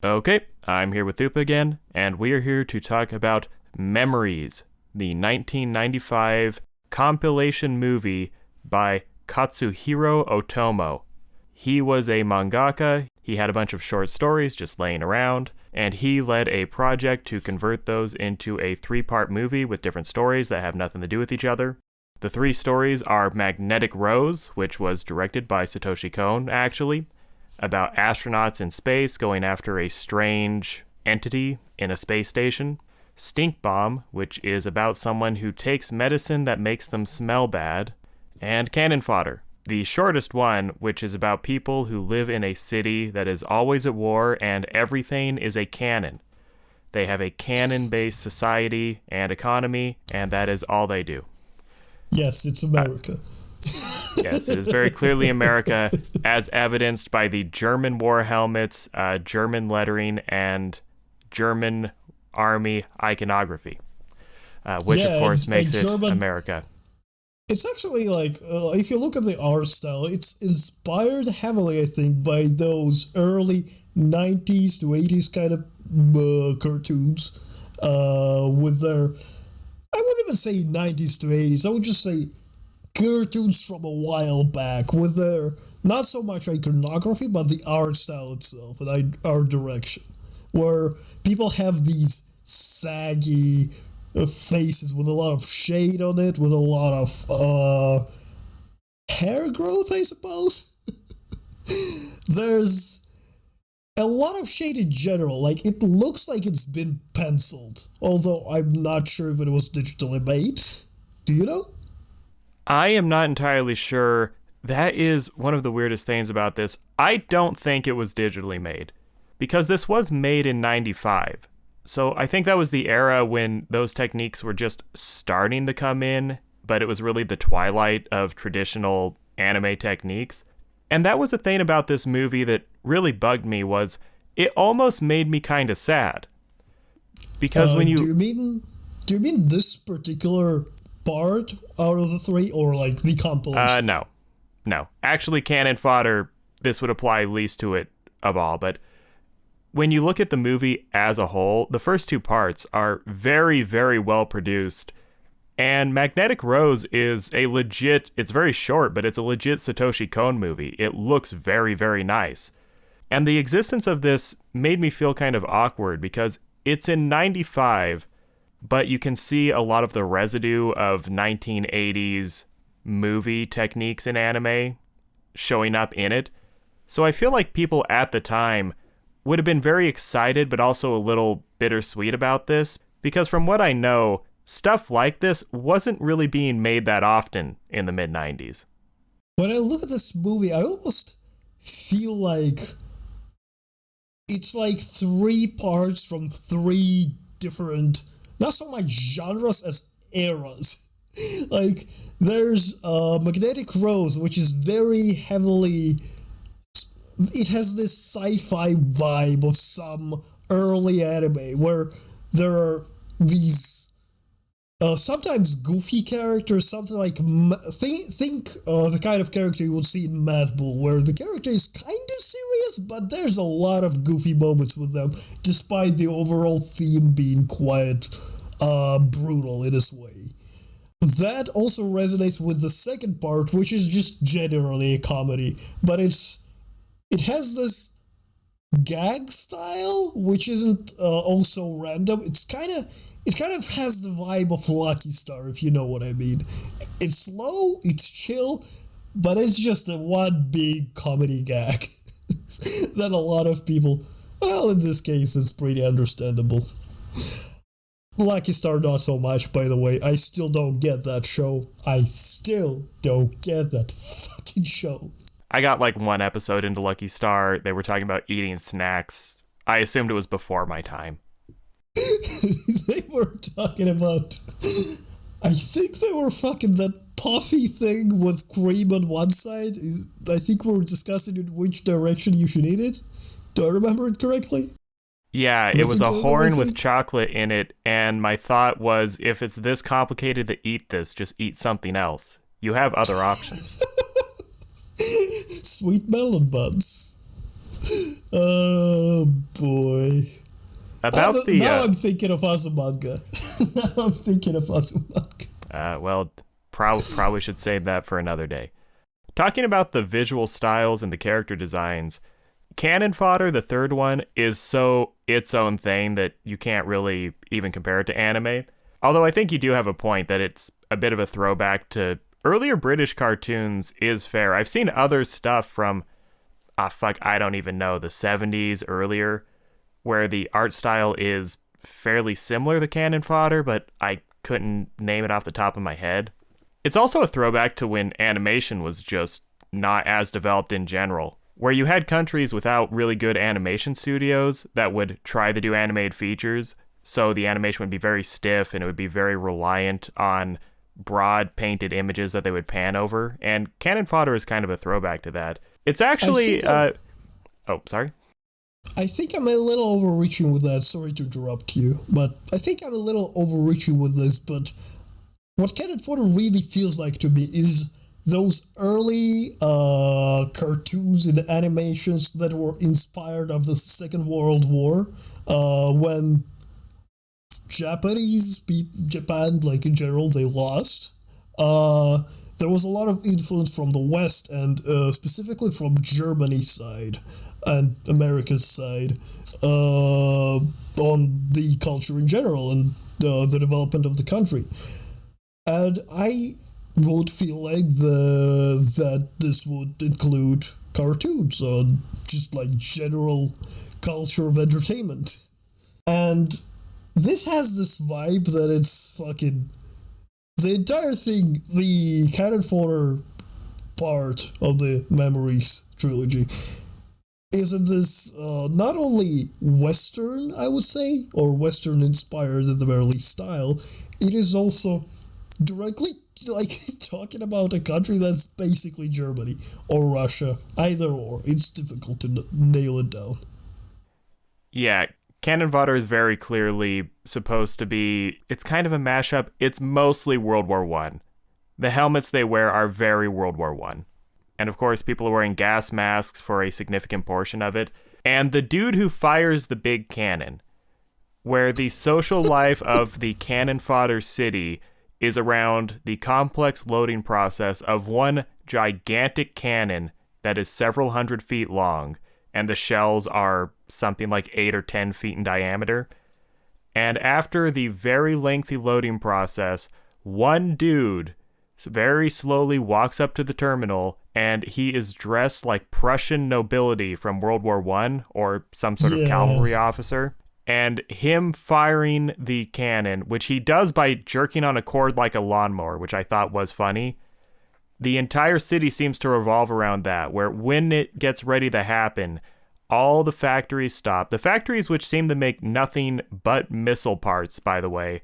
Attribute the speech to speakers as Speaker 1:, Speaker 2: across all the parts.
Speaker 1: Okay, I'm here with Thupa again, and we are here to talk about Memories, the 1995 compilation movie by Katsuhiro Otomo. He was a mangaka, he had a bunch of short stories just laying around, and he led a project to convert those into a 3-part movie with different stories that have nothing to do with each other. The 3 stories are Magnetic Rose, which was directed by Satoshi Kon, actually, about astronauts in space going after a strange entity in a space station. Stink Bomb, which is about someone who takes medicine that makes them smell bad. And Cannon Fodder, the shortest one, which is about people who live in a city that is always at war and everything is a cannon. They have a cannon-based society and economy, and that is all they do.
Speaker 2: Yes, it's America.
Speaker 1: Yes, it is very clearly America, as evidenced by the German war helmets, German lettering, and German army iconography, which of course makes it America.
Speaker 2: It's actually like, if you look at the art style, it's inspired heavily, I think, by those early 90s to 80s kind of cartoons with their, I wouldn't even say 90s to 80s, I would just say cartoons from a while back with their, not so much iconography, but the art style itself and art direction, where people have these saggy faces with a lot of shade on it, with a lot of hair growth, I suppose. There's a lot of shade in general. Like, it looks like it's been penciled, although I'm not sure if it was digitally made. Do you know?
Speaker 1: I am not entirely sure. That is one of the weirdest things about this. I don't think it was digitally made, because this was made in 95. So I think that was the era when those techniques were just starting to come in, but it was really the twilight of traditional anime techniques. And that was the thing about this movie that really bugged me, was it almost made me kind of sad. Because when
Speaker 2: do you mean this particular part out of the 3, or like the compilation?
Speaker 1: No. Actually, Cannon Fodder, this would apply least to it of all, but when you look at the movie as a whole, the first 2 parts are very, very well produced. And Magnetic Rose is a legit, it's very short, but it's a legit Satoshi Kon movie. It looks very, very nice. And the existence of this made me feel kind of awkward, because it's in 95, but you can see a lot of the residue of 1980s movie techniques in anime showing up in it. So I feel like people at the time would have been very excited, but also a little bittersweet about this, because from what I know, stuff like this wasn't really being made that often in the mid-90s.
Speaker 2: When I look at this movie, I almost feel like it's like 3 parts from 3 different, not so much genres as eras. Like, there's Magnetic Rose, which is very heavily, it has this sci-fi vibe of some early anime where there are these sometimes goofy characters, something like think the kind of character you would see in Mad Bull, where the character is kind of serious, but there's a lot of goofy moments with them, despite the overall theme being quite brutal in its way. That also resonates with the second part, which is just generally a comedy, but it has this gag style, which isn't also random. It kind of has the vibe of Lucky Star, if you know what I mean. It's slow, it's chill, but it's just a one big comedy gag that a lot of people, well, in this case, it's pretty understandable. Lucky Star, not so much, by the way. I still don't get that show. I still don't get that fucking show.
Speaker 1: I got like 1 episode into Lucky Star. They were talking about eating snacks. I assumed it was before my time.
Speaker 2: They were talking about, I think they were fucking that toffee thing with cream on one side. I think we were discussing in which direction you should eat it. Do I remember it correctly?
Speaker 1: Yeah, it was a horn with chocolate in it, and my thought was, if it's this complicated to eat this, just eat something else. You have other options.
Speaker 2: Sweet melon buns. Oh boy.
Speaker 1: About the
Speaker 2: now I'm thinking of Azumanga. Now I'm thinking of Azumanga.
Speaker 1: well, probably should save that for another day. Talking about the visual styles and the character designs, Cannon Fodder, the third one, is so its own thing that you can't really even compare it to anime. Although I think you do have a point that it's a bit of a throwback to earlier British cartoons is fair. I've seen other stuff from, I don't even know, the 70s earlier, where the art style is fairly similar to Cannon Fodder, but I couldn't name it off the top of my head. It's also a throwback to when animation was just not as developed in general, where you had countries without really good animation studios that would try to do animated features, so the animation would be very stiff and it would be very reliant on broad painted images that they would pan over, and Cannon Fodder is kind of a throwback to that. It's actually... oh, sorry?
Speaker 2: I think I'm a little overreaching with that. Sorry to interrupt you, but I think I'm a little overreaching with this, but what Cannon Fodder really feels like to me is those early cartoons and animations that were inspired of the Second World War, when Japan, like in general, they lost. There was a lot of influence from the West and specifically from Germany's side and America's side on the culture in general and the development of the country. And I would feel like that this would include cartoons or just like general culture of entertainment. And this has this vibe that it's fucking... The entire thing, the Cannon Fodder part of the Memories trilogy, is in this not only Western, I would say, or Western inspired at the very least style, it is also directly like talking about a country that's basically Germany or Russia, either or. It's difficult to nail it down.
Speaker 1: Yeah, Cannon Fodder is very clearly supposed to be, it's kind of a mashup. It's mostly World War I. The helmets they wear are very World War I. And of course, people are wearing gas masks for a significant portion of it. And the dude who fires the big cannon, where the social life of the Cannon Fodder city is around the complex loading process of one gigantic cannon that is several hundred feet long, and the shells are something like 8 or 10 feet in diameter. And after the very lengthy loading process, one dude very slowly walks up to the terminal, and he is dressed like Prussian nobility from World War I or some sort of cavalry officer. And him firing the cannon, which he does by jerking on a cord like a lawnmower, which I thought was funny. The entire city seems to revolve around that, where when it gets ready to happen, all the factories stop. The factories which seem to make nothing but missile parts, by the way,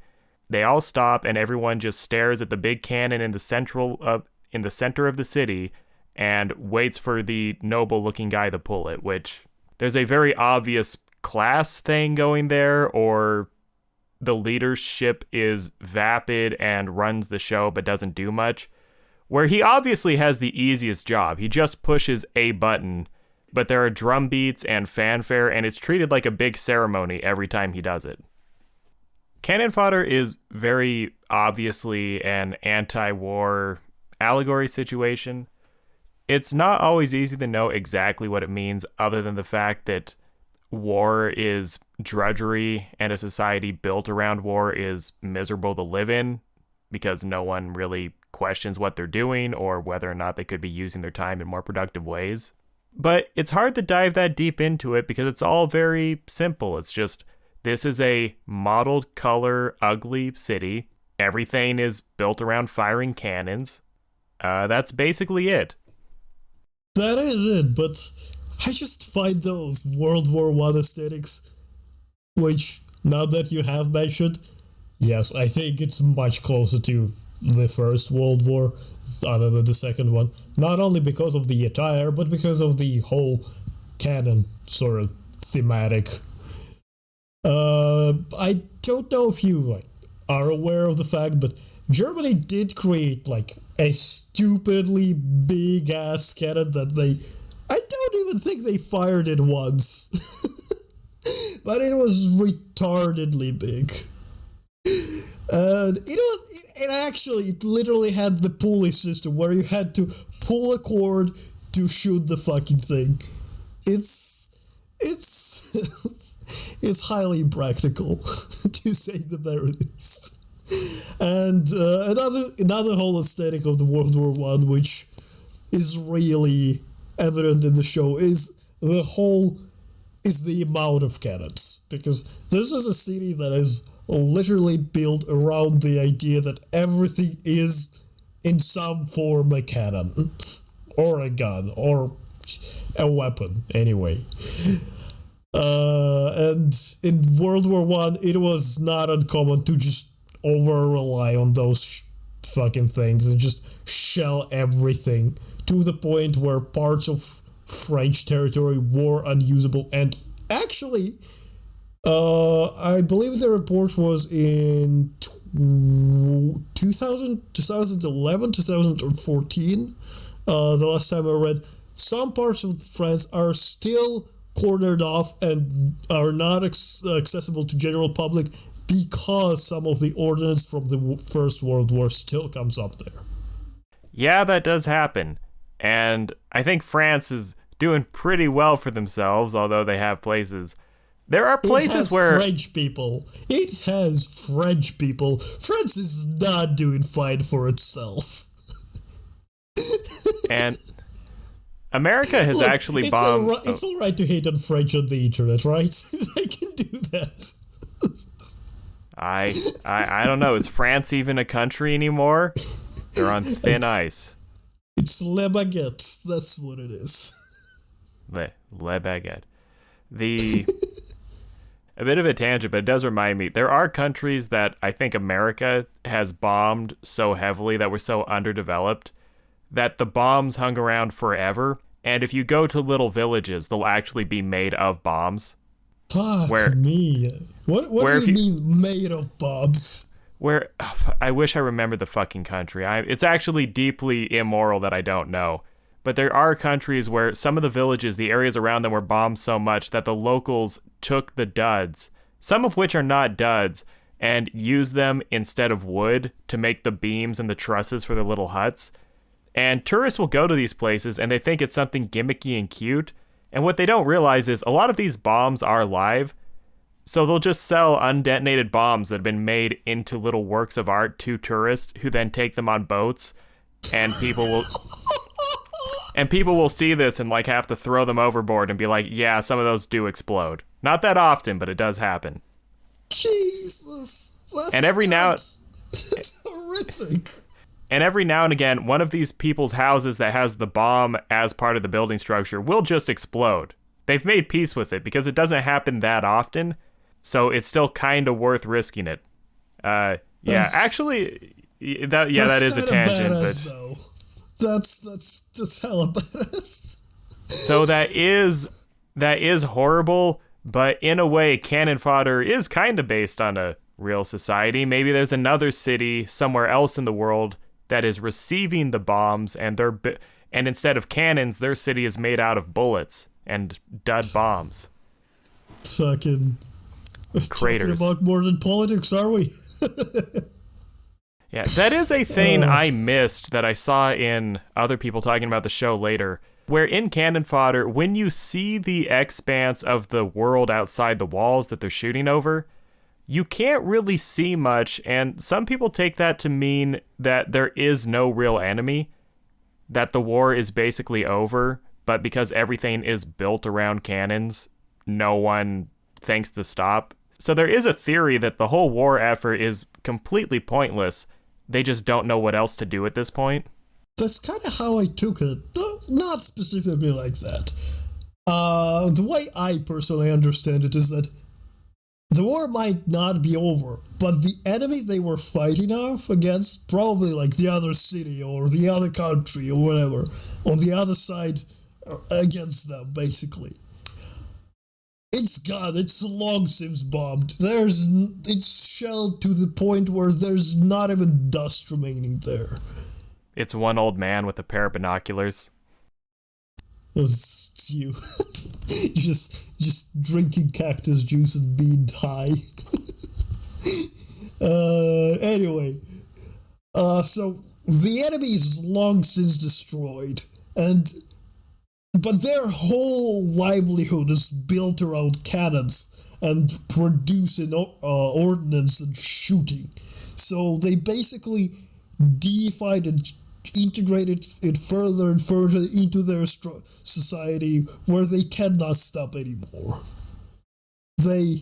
Speaker 1: they all stop and everyone just stares at the big cannon in the center of the city and waits for the noble-looking guy to pull it, which there's a very obvious class thing going there, or the leadership is vapid and runs the show but doesn't do much, where he obviously has the easiest job. He just pushes a button, but there are drum beats and fanfare, and it's treated like a big ceremony every time he does it. Cannon Fodder is very obviously an anti-war allegory situation. It's not always easy to know exactly what it means, other than the fact that war is drudgery and a society built around war is miserable to live in because no one really questions what they're doing or whether or not they could be using their time in more productive ways. But it's hard to dive that deep into it because it's all very simple. It's just, this is a mottled color, ugly city. Everything is built around firing cannons. That's basically it.
Speaker 2: That is it, but I just find those World War I aesthetics, which, now that you have mentioned, yes, I think it's much closer to the First World War, other than the second one. Not only because of the attire, but because of the whole canon sort of thematic. I don't know if you are aware of the fact, but Germany did create a stupidly big ass cannon that I don't don't even think they fired it once. But it was retardedly big. And it literally had the pulley system where you had to pull a cord to shoot the fucking thing. It's it's highly impractical, to say the very least. And another whole aesthetic of the World War One, which is really evident in the show, is the amount of cannons, because this is a city that is literally built around the idea that everything is in some form a cannon or a gun or a weapon anyway. And in World War One, it was not uncommon to just over rely on those fucking things and just shell everything to the point where parts of French territory were unusable. And actually, I believe the report was in 2011, 2014. The last time I read, some parts of France are still cornered off and are not accessible to general public because some of the ordnance from the First World War still comes up there.
Speaker 1: Yeah, that does happen. And I think France is doing pretty well for themselves, although they have places. There are places where...
Speaker 2: It has French people. France is not doing fine for itself.
Speaker 1: And America has actually bombed...
Speaker 2: It's all right to hate on French on the internet, right? I can do that.
Speaker 1: I don't know. Is France even a country anymore? They're on thin ice.
Speaker 2: It's Le Baguette. That's what it is.
Speaker 1: Le Baguette. A bit of a tangent, but it does remind me, there are countries that I think America has bombed so heavily that were so underdeveloped that the bombs hung around forever. And if you go to little villages, they'll actually be made of bombs.
Speaker 2: Fuck me. What do you mean made of bombs?
Speaker 1: I wish I remembered the fucking country. It's actually deeply immoral that I don't know. But there are countries where some of the villages, the areas around them were bombed so much that the locals took the duds, some of which are not duds, and used them instead of wood to make the beams and the trusses for their little huts. And tourists will go to these places and they think it's something gimmicky and cute. And what they don't realize is a lot of these bombs are live. So they'll just sell undetonated bombs that have been made into little works of art to tourists who then take them on boats. And people will see this and like have to throw them overboard and be like, yeah, some of those do explode. Not that often, but it does happen.
Speaker 2: Jesus.
Speaker 1: And every now
Speaker 2: That's horrific.
Speaker 1: And every now and again, one of these people's houses that has the bomb as part of the building structure will just explode. They've made peace with it because it doesn't happen that often, so it's still kind of worth risking it. That is a tangent.
Speaker 2: Badass, though. That's hella badass.
Speaker 1: So that is horrible, but in a way, cannon fodder is kind of based on a real society. Maybe there's another city somewhere else in the world that is receiving the bombs, and instead of cannons, their city is made out of bullets and dud bombs.
Speaker 2: Fucking
Speaker 1: craters.
Speaker 2: Talking about more than politics, are we?
Speaker 1: Yeah, that is a thing I missed that I saw in other people talking about the show later, where in cannon fodder, when you see the expanse of the world outside the walls that they're shooting over, you can't really see much, and some people take that to mean that there is no real enemy, that the war is basically over, but because everything is built around cannons, no one thinks to stop. So there is a theory that the whole war effort is completely pointless. They just don't know what else to do at this point.
Speaker 2: That's kind of how I took it. No, not specifically like that. The way I personally understand it is that the war might not be over, but the enemy they were fighting off against, probably like the other city or the other country or whatever, on the other side against them, basically. It's gone. It's long since bombed. It's shelled to the point where there's not even dust remaining there.
Speaker 1: It's one old man with a pair of binoculars.
Speaker 2: That's you. just drinking cactus juice and being high. Anyway, so the enemy is long since destroyed, but their whole livelihood is built around cannons and producing ordnance and shooting. So they basically deified and integrated it further and further into their society, where they cannot stop anymore. They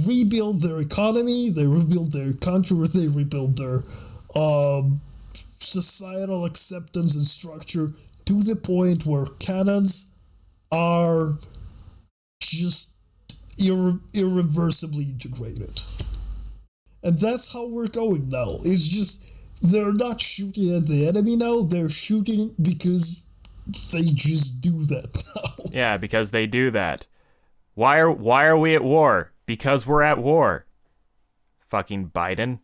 Speaker 2: rebuild their economy, they rebuild their country, they rebuild their societal acceptance and structure to the point where cannons are just irreversibly integrated. And that's how we're going now. It's just, they're not shooting at the enemy now, they're shooting because they just do that now.
Speaker 1: Yeah, because they do that. Why are we at war? Because we're at war. Fucking Biden.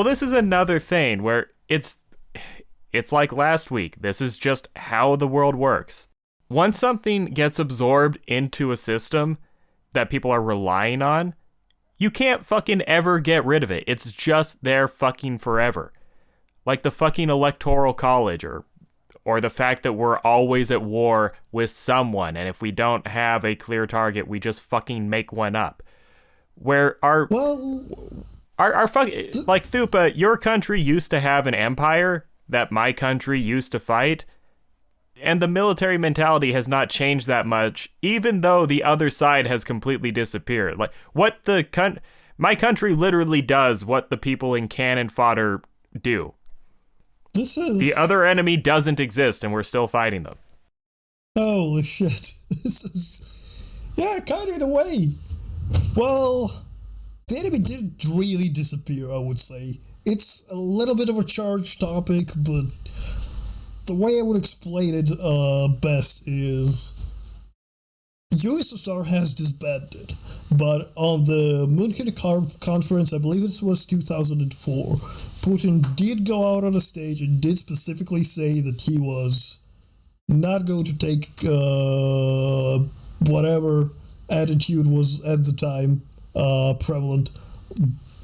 Speaker 1: This is another thing where it's like last week. This is just how the world works. Once something gets absorbed into a system that people are relying on, you can't fucking ever get rid of it. It's just there fucking forever. Like the fucking Electoral College or the fact that we're always at war with someone, and if we don't have a clear target, we just fucking make one up. Where our fucking, like, Thupa, your country used to have an empire that my country used to fight, and the military mentality has not changed that much, even though the other side has completely disappeared. Like, my country literally does what the people in Cannon Fodder do. The other enemy doesn't exist, and we're still fighting them.
Speaker 2: Holy shit. This is... Yeah, kind of in a way. Well, the enemy didn't really disappear, I would say. It's a little bit of a charged topic, but the way I would explain it best is USSR has disbanded, but on the München conference, I believe it was 2004, Putin did go out on a stage and did specifically say that he was not going to take whatever attitude was at the time prevalent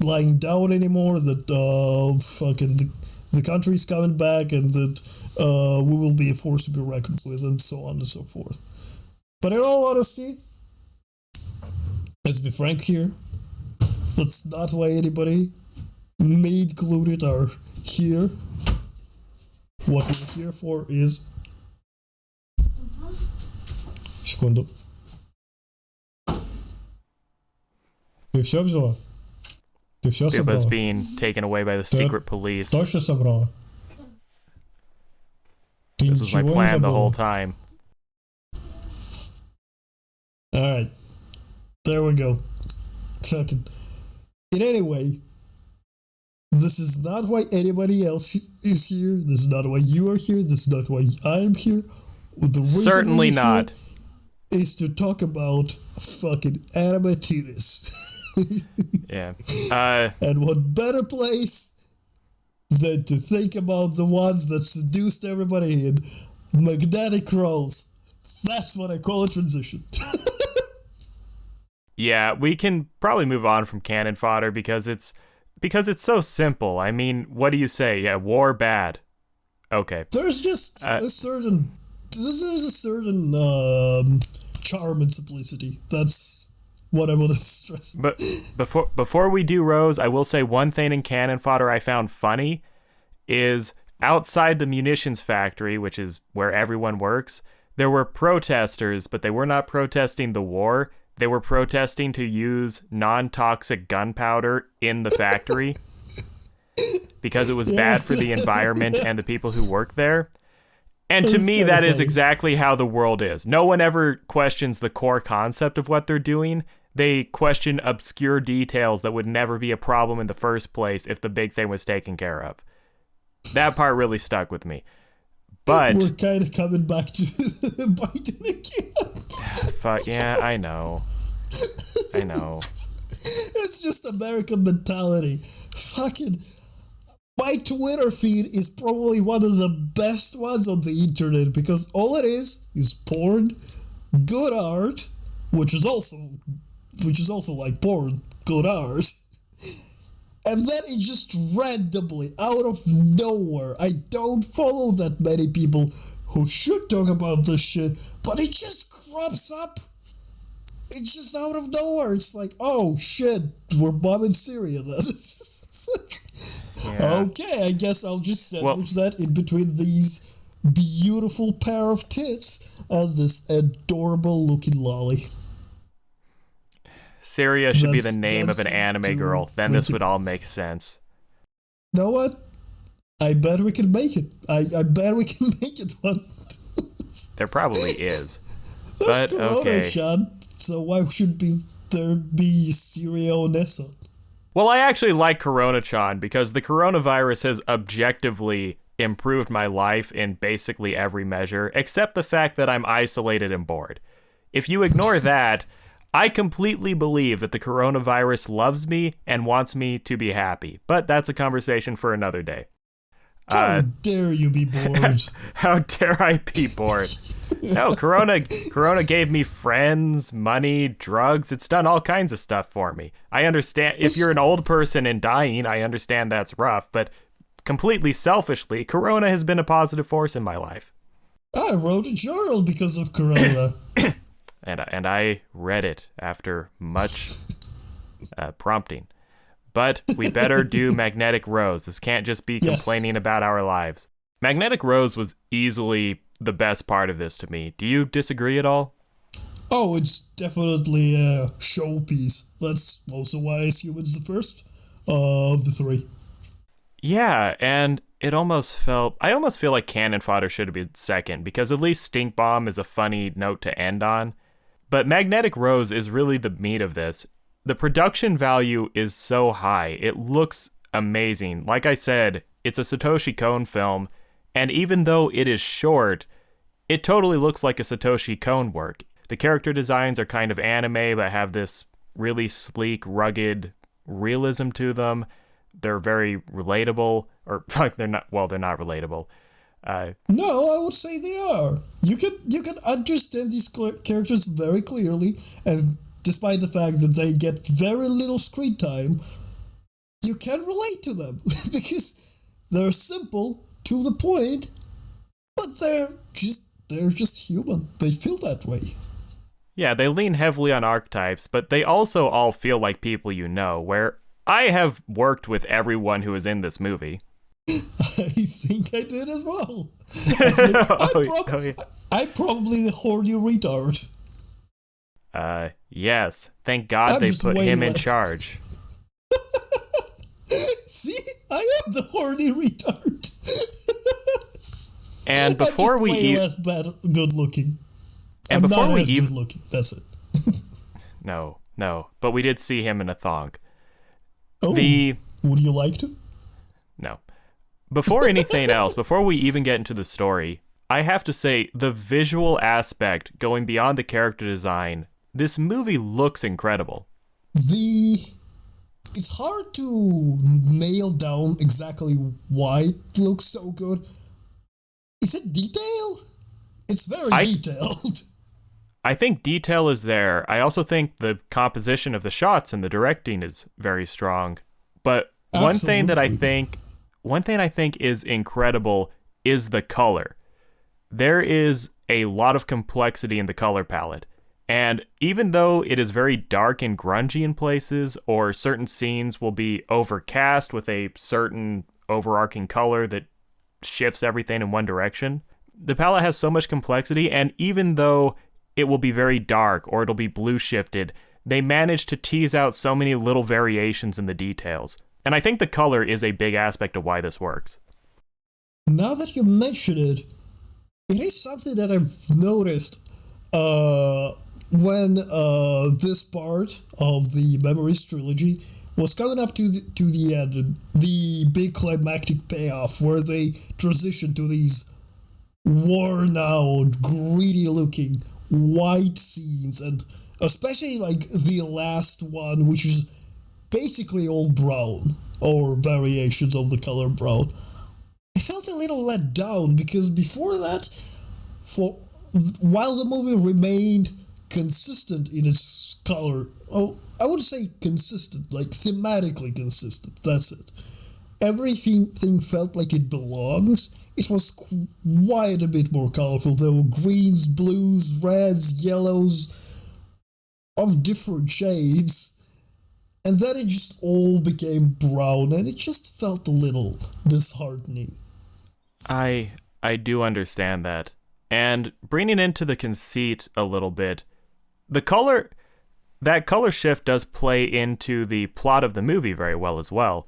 Speaker 2: lying down anymore, that the country's coming back and that we will be a force to be reckoned with, and so on and so forth. But in all honesty, let's be frank here, that's not why anybody, me included, are here. What we're here for is... Секунду. Ты все взяла? Ты все собрала?
Speaker 1: Thupa's being taken away by the secret police.
Speaker 2: Точно собрала?
Speaker 1: This was my plan the whole time.
Speaker 2: Alright. There we go. Fucking. In any way, this is not why anybody else is here. This is not why you are here. This is not why I'm here. The reason
Speaker 1: Certainly not.
Speaker 2: Is to talk about fucking anime titties.
Speaker 1: Yeah.
Speaker 2: And what better place than to think about the ones that seduced everybody in magnetic rolls. That's what I call a transition.
Speaker 1: Yeah, we can probably move on from Cannon Fodder because it's so simple. I mean, what do you say? Yeah, war bad. Okay.
Speaker 2: There's just a certain charm and simplicity. That's what I want to stress.
Speaker 1: But before we do Rose, I will say one thing in Cannon Fodder I found funny is outside the munitions factory, which is where everyone works, there were protesters, but they were not protesting the war. They were protesting to use non-toxic gunpowder in the factory because it was bad for the environment and the people who work there. And to me, that is exactly how the world is. No one ever questions the core concept of what they're doing. They question obscure details that would never be a problem in the first place if the big thing was taken care of. That part really stuck with me. But
Speaker 2: we're kind of coming back to Biden again.
Speaker 1: Fuck, yeah, I know. It's
Speaker 2: just American mentality. Fucking... my Twitter feed is probably one of the best ones on the internet because all it is porn, good art, which is also like porn, good art. And then it just randomly, out of nowhere, I don't follow that many people who should talk about this shit, but it just crops up. It's just out of nowhere. It's like, oh shit, we're bombing Syria then.
Speaker 1: Yeah.
Speaker 2: Okay, I guess I'll just sandwich that in between these beautiful pair of tits and this adorable looking lolly.
Speaker 1: Syria should be the name of an anime girl. Then this would all make sense.
Speaker 2: You know what? I bet we can make it. I bet we can make it one.
Speaker 1: There probably is.
Speaker 2: There's
Speaker 1: But
Speaker 2: Corona,
Speaker 1: okay.
Speaker 2: Sean, so why should there be Syria Onessa?
Speaker 1: Well, I actually like Corona-chan because the coronavirus has objectively improved my life in basically every measure, except the fact that I'm isolated and bored. If you ignore that, I completely believe that the coronavirus loves me and wants me to be happy. But that's a conversation for another day.
Speaker 2: How dare you be bored?
Speaker 1: How dare I be bored? No, Corona gave me friends, money, drugs. It's done all kinds of stuff for me. I understand if you're an old person and dying, I understand that's rough, but completely selfishly, Corona has been a positive force in my life.
Speaker 2: I wrote a journal because of Corona.
Speaker 1: And I read it after much prompting. But we better do Magnetic Rose. This can't just be complaining about our lives. Magnetic Rose was easily the best part of this to me. Do you disagree at all?
Speaker 2: Oh, it's definitely a showpiece. That's also why I assume it's the first of the three.
Speaker 1: Yeah, and I almost feel like Cannon Fodder should have been second, because at least Stink Bomb is a funny note to end on. But Magnetic Rose is really the meat of this. The production value is so high. It looks amazing. Like I said, it's a Satoshi Kon film, and even though it is short, it totally looks like a Satoshi Kon work. The character designs are kind of anime, but have this really sleek, rugged realism to them. They're very relatable, or they're not relatable.
Speaker 2: No, I would say they are. You can understand these characters very clearly, and despite the fact that they get very little screen time, you can relate to them because they're simple, to the point, but they're just human. They feel that way.
Speaker 1: Yeah, they lean heavily on archetypes, but they also all feel like people you know, where I have worked with everyone who is in this movie.
Speaker 2: I think I did as well. I'm probably the horny retard.
Speaker 1: Yes. Thank God they put him in charge.
Speaker 2: See? I am the horny retard.
Speaker 1: And before
Speaker 2: I'm just way less good looking.
Speaker 1: And
Speaker 2: I'm
Speaker 1: before
Speaker 2: not
Speaker 1: we
Speaker 2: as
Speaker 1: even
Speaker 2: good looking. That's it.
Speaker 1: No. But we did see him in a thong.
Speaker 2: Oh, would you like to?
Speaker 1: No. Before anything else, before we even get into the story, I have to say the visual aspect going beyond the character design, this movie looks incredible.
Speaker 2: It's hard to nail down exactly why it looks so good. Is it detail? It's very detailed.
Speaker 1: I think detail is there. I also think the composition of the shots and the directing is very strong. But one thing I think is incredible is the color. There is a lot of complexity in the color palette. And even though it is very dark and grungy in places, or certain scenes will be overcast with a certain overarching color that shifts everything in one direction, the palette has so much complexity, and even though it will be very dark or it'll be blue shifted, they manage to tease out so many little variations in the details. And I think the color is a big aspect of why this works.
Speaker 2: Now that you mention it, it is something that I've noticed when this part of the Memories trilogy was coming up to the end, the big climactic payoff where they transition to these worn out, greedy looking white scenes, and especially like the last one, which is basically all brown. or variations of the color brown. I felt a little let down because before that, while the movie remained consistent in its color, I would say consistent, like thematically consistent, that's it. Everything felt like it belongs. It was quite a bit more colorful. There were greens, blues, reds, yellows, of different shades. And then it just all became brown, and it just felt a little disheartening.
Speaker 1: I do understand that. And bringing into the conceit a little bit, that color shift does play into the plot of the movie very well as well,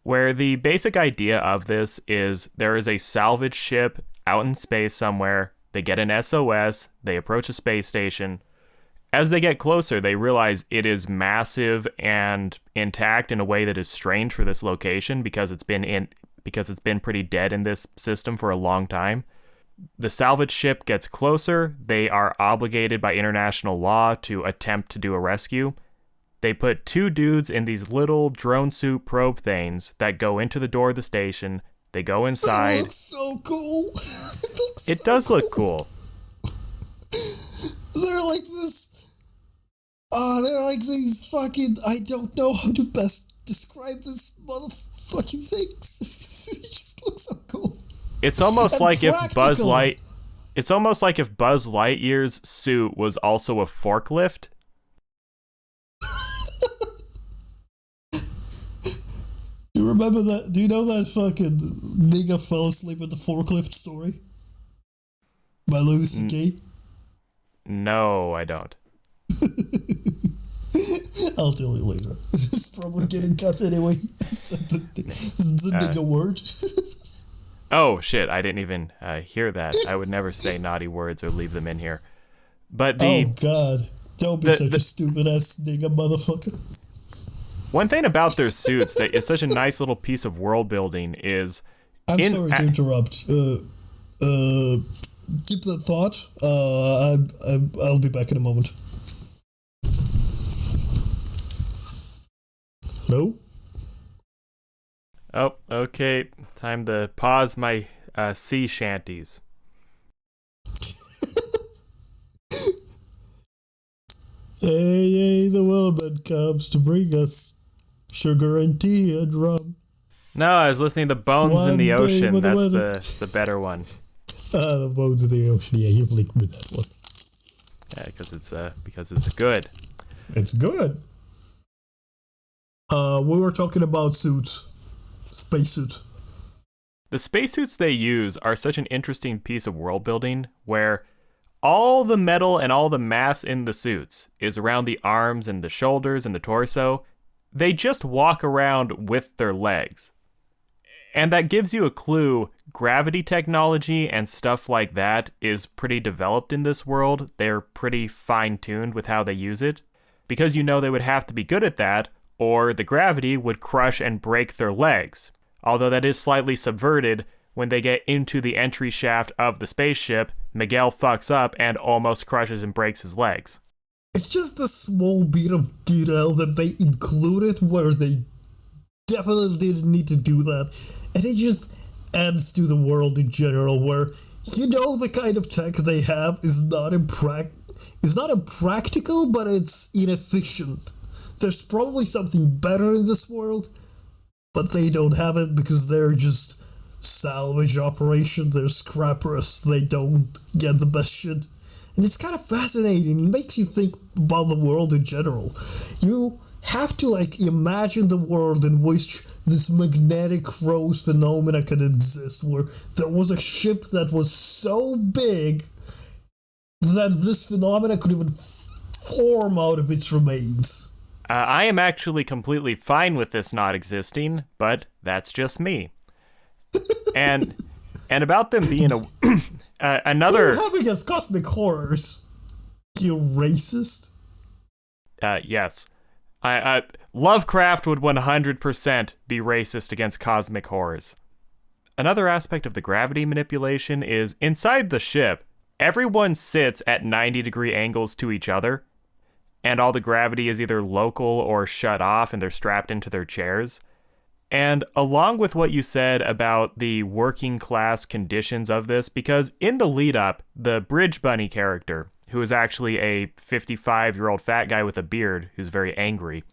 Speaker 1: where the basic idea of this is there is a salvage ship out in space somewhere, they get an SOS, they approach a space station. As they get closer, they realize it is massive and intact in a way that is strange for this location because it's been pretty dead in this system for a long time. The salvage ship gets closer. They are obligated by international law to attempt to do a rescue. They put two dudes in these little drone suit probe things that go into the door of the station. They go inside.
Speaker 2: It looks so cool.
Speaker 1: It does look cool.
Speaker 2: They're like this. They're like these fucking. I don't know how to best describe this motherfucking things. It just looks so cool.
Speaker 1: It's almost like
Speaker 2: practical.
Speaker 1: It's almost like if Buzz Lightyear's suit was also a forklift.
Speaker 2: Do you remember that? Do you know that fucking nigga fell asleep at the forklift story? By Louis C.K.?
Speaker 1: No, I don't.
Speaker 2: I'll tell you later. It's probably getting cut anyway. the nigga word.
Speaker 1: Oh, shit, I didn't even hear that. I would never say naughty words or leave them in here. But
Speaker 2: oh, God. Don't be such a stupid-ass nigga motherfucker.
Speaker 1: One thing about their suits that is such a nice little piece of world building is...
Speaker 2: I'm sorry to interrupt. Keep that thought. I'll be back in a moment. No?
Speaker 1: Oh, okay. Time to pause my sea shanties.
Speaker 2: Hey, the whaleman comes to bring us sugar and tea and rum.
Speaker 1: No, I was listening to Bones in the
Speaker 2: One day
Speaker 1: Ocean.
Speaker 2: with the
Speaker 1: That's
Speaker 2: weather.
Speaker 1: the better one.
Speaker 2: The Bones in the Ocean. Yeah, you've linked me that one.
Speaker 1: Yeah, because it's good.
Speaker 2: It's good. We were talking about suits. Spacesuit.
Speaker 1: The spacesuits they use are such an interesting piece of world building where all the metal and all the mass in the suits is around the arms and the shoulders and the torso. They just walk around with their legs. And that gives you a clue. Gravity technology and stuff like that is pretty developed in this world. They're pretty fine-tuned with how they use it. Because you know they would have to be good at that, or the gravity would crush and break their legs. Although that is slightly subverted when they get into the entry shaft of the spaceship. Miguel fucks up and almost crushes and breaks his legs.
Speaker 2: It's just a small bit of detail that they included where they definitely didn't need to do that. And it just adds to the world in general where, you know, the kind of tech they have is not impractical, but it's inefficient. There's probably something better in this world, but they don't have it because they're just salvage operation, they're scrappers, they don't get the best shit. And it's kind of fascinating, it makes you think about the world in general. You have to, imagine the world in which this magnetic rose phenomena can exist, where there was a ship that was so big that this phenomena could even form out of its remains.
Speaker 1: I am actually completely fine with this not existing, but that's just me. And about them being another...
Speaker 2: What are you having as cosmic horrors? You racist?
Speaker 1: Yes. Lovecraft would 100% be racist against cosmic horrors. Another aspect of the gravity manipulation is inside the ship, everyone sits at 90-degree angles to each other, and all the gravity is either local or shut off and they're strapped into their chairs. And along with what you said about the working class conditions of this, because in the lead up, the Bridge Bunny character, who is actually a 55-year-old fat guy with a beard who's very angry,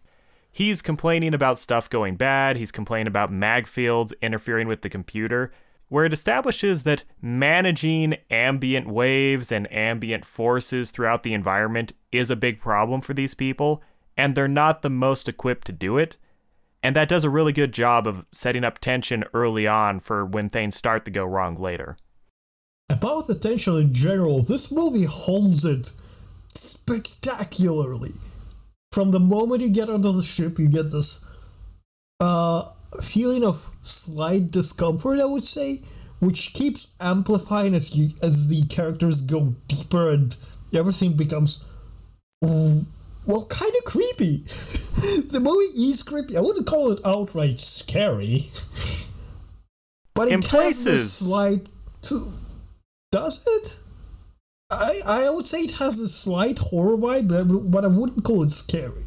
Speaker 1: he's complaining about stuff going bad. He's complaining about mag fields interfering with the computer, where it establishes that managing ambient waves and ambient forces throughout the environment is a big problem for these people, and they're not the most equipped to do it. And that does a really good job of setting up tension early on for when things start to go wrong later.
Speaker 2: About the tension in general, this movie holds it spectacularly. From the moment you get onto the ship, you get this feeling of slight discomfort, I would say, which keeps amplifying as the characters go deeper and everything becomes, well, kind of creepy. The movie is creepy. I wouldn't call it outright scary, but it has this slight. Does it? I would say it has a slight horror vibe, but I wouldn't call it scary.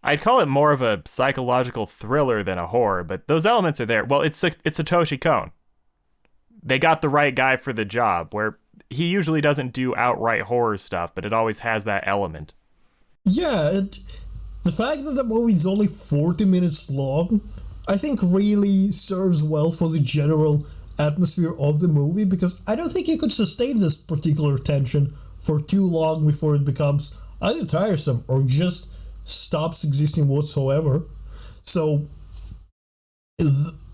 Speaker 1: I'd call it more of a psychological thriller than a horror, but those elements are there. Well, it's Satoshi Kon. They got the right guy for the job, where he usually doesn't do outright horror stuff, but it always has that element.
Speaker 2: Yeah, the fact that the movie's only 40 minutes long, I think really serves well for the general atmosphere of the movie, because I don't think you could sustain this particular tension for too long before it becomes either tiresome or just stops existing whatsoever. So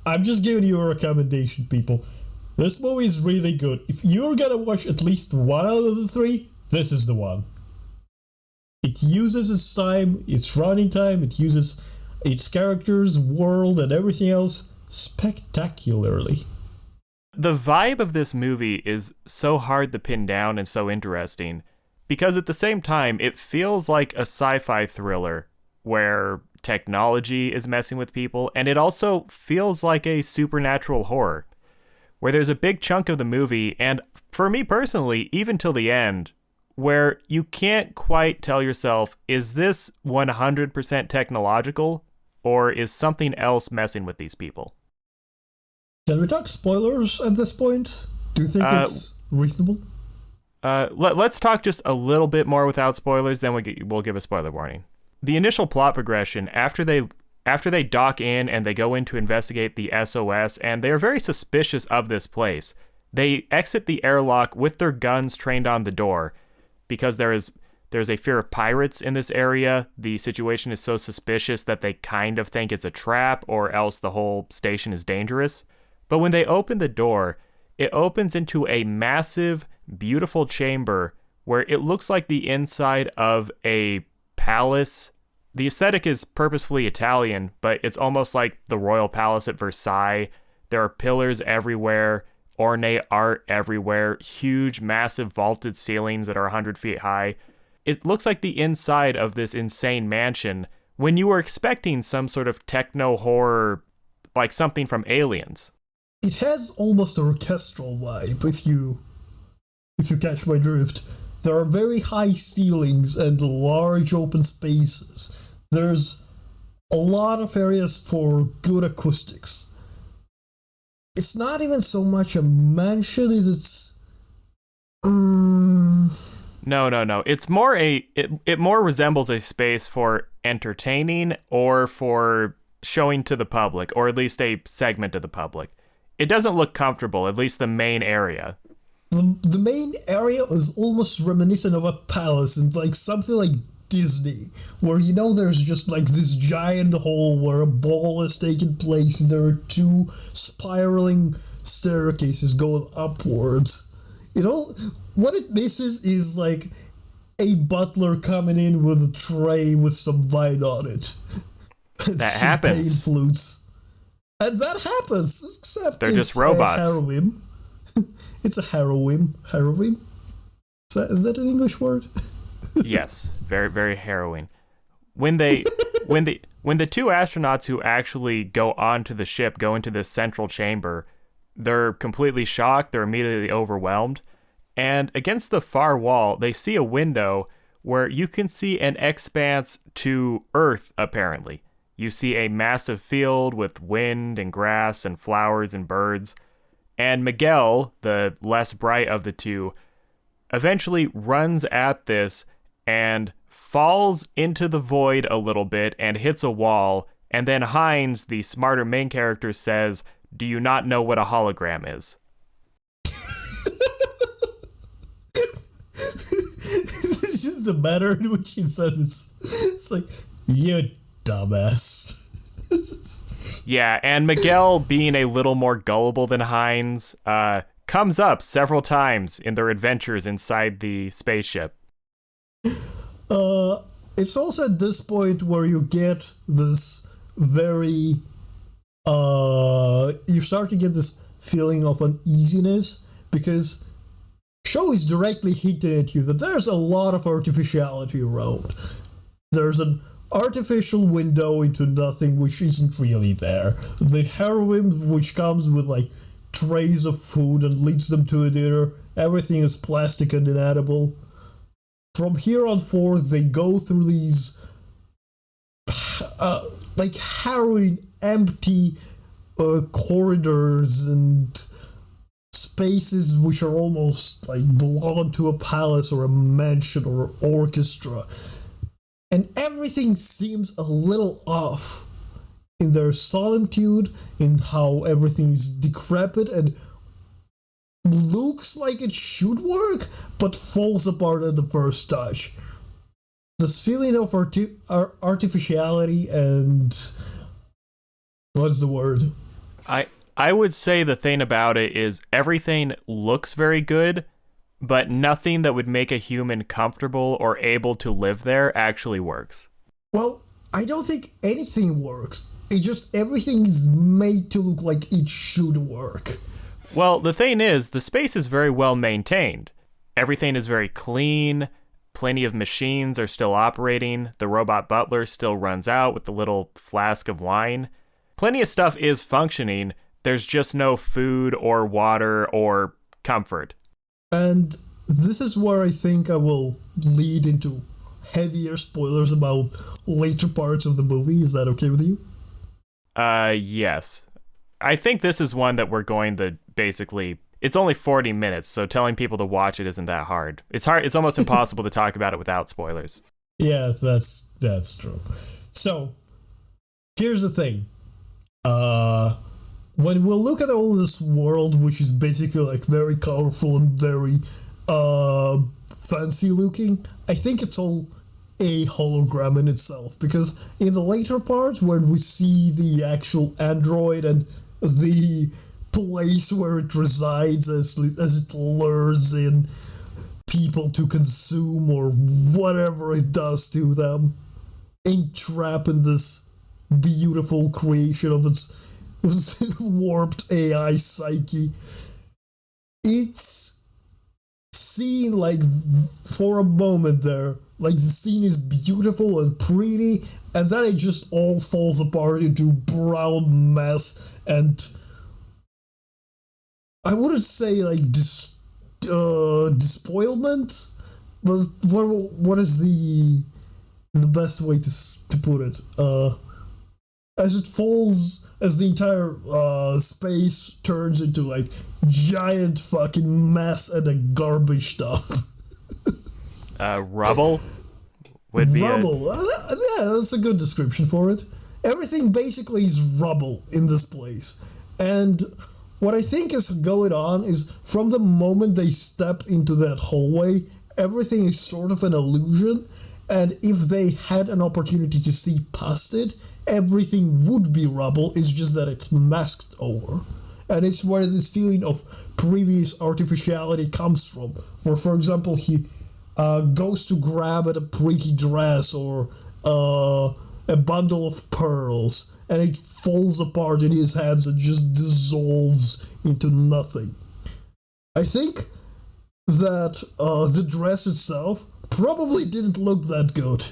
Speaker 2: I'm just giving you a recommendation, people. This movie is really good. If you're gonna watch at least one out of the three, this is the one. It uses its time, its running time, it uses its characters, world, and everything else spectacularly.
Speaker 1: The vibe of this movie is so hard to pin down and so interesting, because at the same time, it feels like a sci-fi thriller where technology is messing with people, and it also feels like a supernatural horror, where there's a big chunk of the movie, and for me personally, even till the end, where you can't quite tell yourself, is this 100% technological, or is something else messing with these people?
Speaker 2: Can we talk spoilers at this point? Do you think it's reasonable?
Speaker 1: Let's talk just a little bit more without spoilers, then we'll give a spoiler warning. The initial plot progression, after they dock in and they go in to investigate the SOS, and they are very suspicious of this place, they exit the airlock with their guns trained on the door, because there's a fear of pirates in this area. The situation is so suspicious that they kind of think it's a trap, or else the whole station is dangerous. But when they open the door, it opens into a massive, beautiful chamber where it looks like the inside of a palace. The aesthetic is purposefully Italian, but it's almost like the royal palace at Versailles. There are pillars everywhere, ornate art everywhere, huge, massive vaulted ceilings that are 100 feet high. It looks like the inside of this insane mansion when you were expecting some sort of techno horror, like something from Aliens.
Speaker 2: It has almost a orchestral vibe, if you catch my drift. There are very high ceilings and large open spaces. There's a lot of areas for good acoustics. It's not even so much a mansion as it's...
Speaker 1: No. It's more it more resembles a space for entertaining or for showing to the public, or at least a segment of the public. It doesn't look comfortable, at least the main area.
Speaker 2: The main area is almost reminiscent of a palace and like something like Disney, where there's just like this giant hall where a ball is taking place and there are two spiraling staircases going upwards. What it misses is like a butler coming in with a tray with some wine on it.
Speaker 1: That happens.
Speaker 2: Pain flutes. And that happens, except
Speaker 1: they're just robots.
Speaker 2: Heroin. It's a heroin. Heroin? Is that an English word?
Speaker 1: Yes, very, very harrowing. When the two astronauts who actually go onto the ship go into this central chamber, they're completely shocked. They're immediately overwhelmed, and against the far wall, they see a window where you can see an expanse to Earth. Apparently, You see a massive field with wind and grass and flowers and birds. And Miguel, the less bright of the two, eventually runs at this and falls into the void a little bit and hits a wall. And then Hines, the smarter main character, says, "Do you not know what a hologram is?"
Speaker 2: It's just the manner in which he says it's like, you dumbass.
Speaker 1: Yeah, and Miguel, being a little more gullible than Hines, comes up several times in their adventures inside the spaceship.
Speaker 2: It's also at this point where you get this very you start to get this feeling of uneasiness, because show is directly hinting at you that there's a lot of artificiality around. There's an artificial window into nothing which isn't really there. The heroin which comes with like trays of food and leads them to a dinner, everything is plastic and inedible. From here on forth, they go through these like harrowing, empty corridors and spaces which are almost like belong to a palace or a mansion or orchestra. And everything seems a little off in their solitude, in how everything is decrepit and looks like it should work, but falls apart at the first touch. This feeling of artificiality and... what's the word?
Speaker 1: I would say the thing about it is everything looks very good, but nothing that would make a human comfortable or able to live there actually works.
Speaker 2: Well, I don't think anything works. It just, everything is made to look like it should work.
Speaker 1: Well, the thing is, the space is very well maintained. Everything is very clean. Plenty of machines are still operating. The robot butler still runs out with the little flask of wine. Plenty of stuff is functioning. There's just no food or water or comfort.
Speaker 2: And this is where I think I will lead into heavier spoilers about later parts of the movie. Is that okay with you?
Speaker 1: Yes. I think this is one that we're going to basically... It's only 40 minutes, so telling people to watch it isn't that hard. It's almost impossible to talk about it without spoilers.
Speaker 2: Yeah, that's true. So, here's the thing. When we look at all this world, which is basically like very colorful and very fancy looking, I think it's all a hologram in itself, because in the later parts when we see the actual android and the place where it resides as it lures in people to consume or whatever it does to them, entrap in this beautiful creation of its warped AI psyche. It's seen like for a moment there, like the scene is beautiful and pretty, and then it just all falls apart into brown mess, and I wouldn't say like despoilment, but what is the best way to put it? As it falls, as the entire space turns into like giant fucking mess and a garbage dump.
Speaker 1: Rubble would be
Speaker 2: rubble. Yeah, that's a good description for it. Everything basically is rubble in this place, and what I think is going on is from the moment they step into that hallway, everything is sort of an illusion, and if they had an opportunity to see past it, everything would be rubble. It's just that it's masked over. And it's where this feeling of previous artificiality comes from. Where, for example, he goes to grab at a pretty dress or a bundle of pearls, and it falls apart in his hands and just dissolves into nothing. I think that the dress itself probably didn't look that good,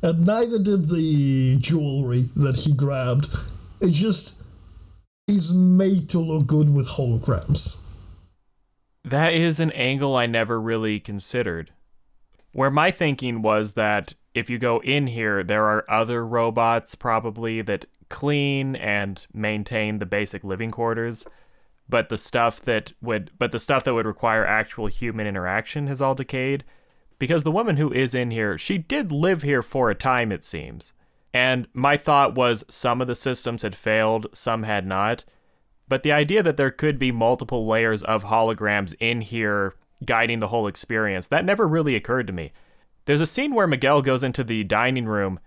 Speaker 2: and neither did the jewelry that he grabbed. It just is made to look good with holograms.
Speaker 1: That is an angle I never really considered. Where my thinking was that if you go in here, there are other robots probably that clean and maintain the basic living quarters. But the stuff that would require actual human interaction has all decayed. Because the woman who is in here, she did live here for a time, it seems. And my thought was some of the systems had failed, some had not. But the idea that there could be multiple layers of holograms in here guiding the whole experience, that never really occurred to me. There's a scene where Miguel goes into the dining room,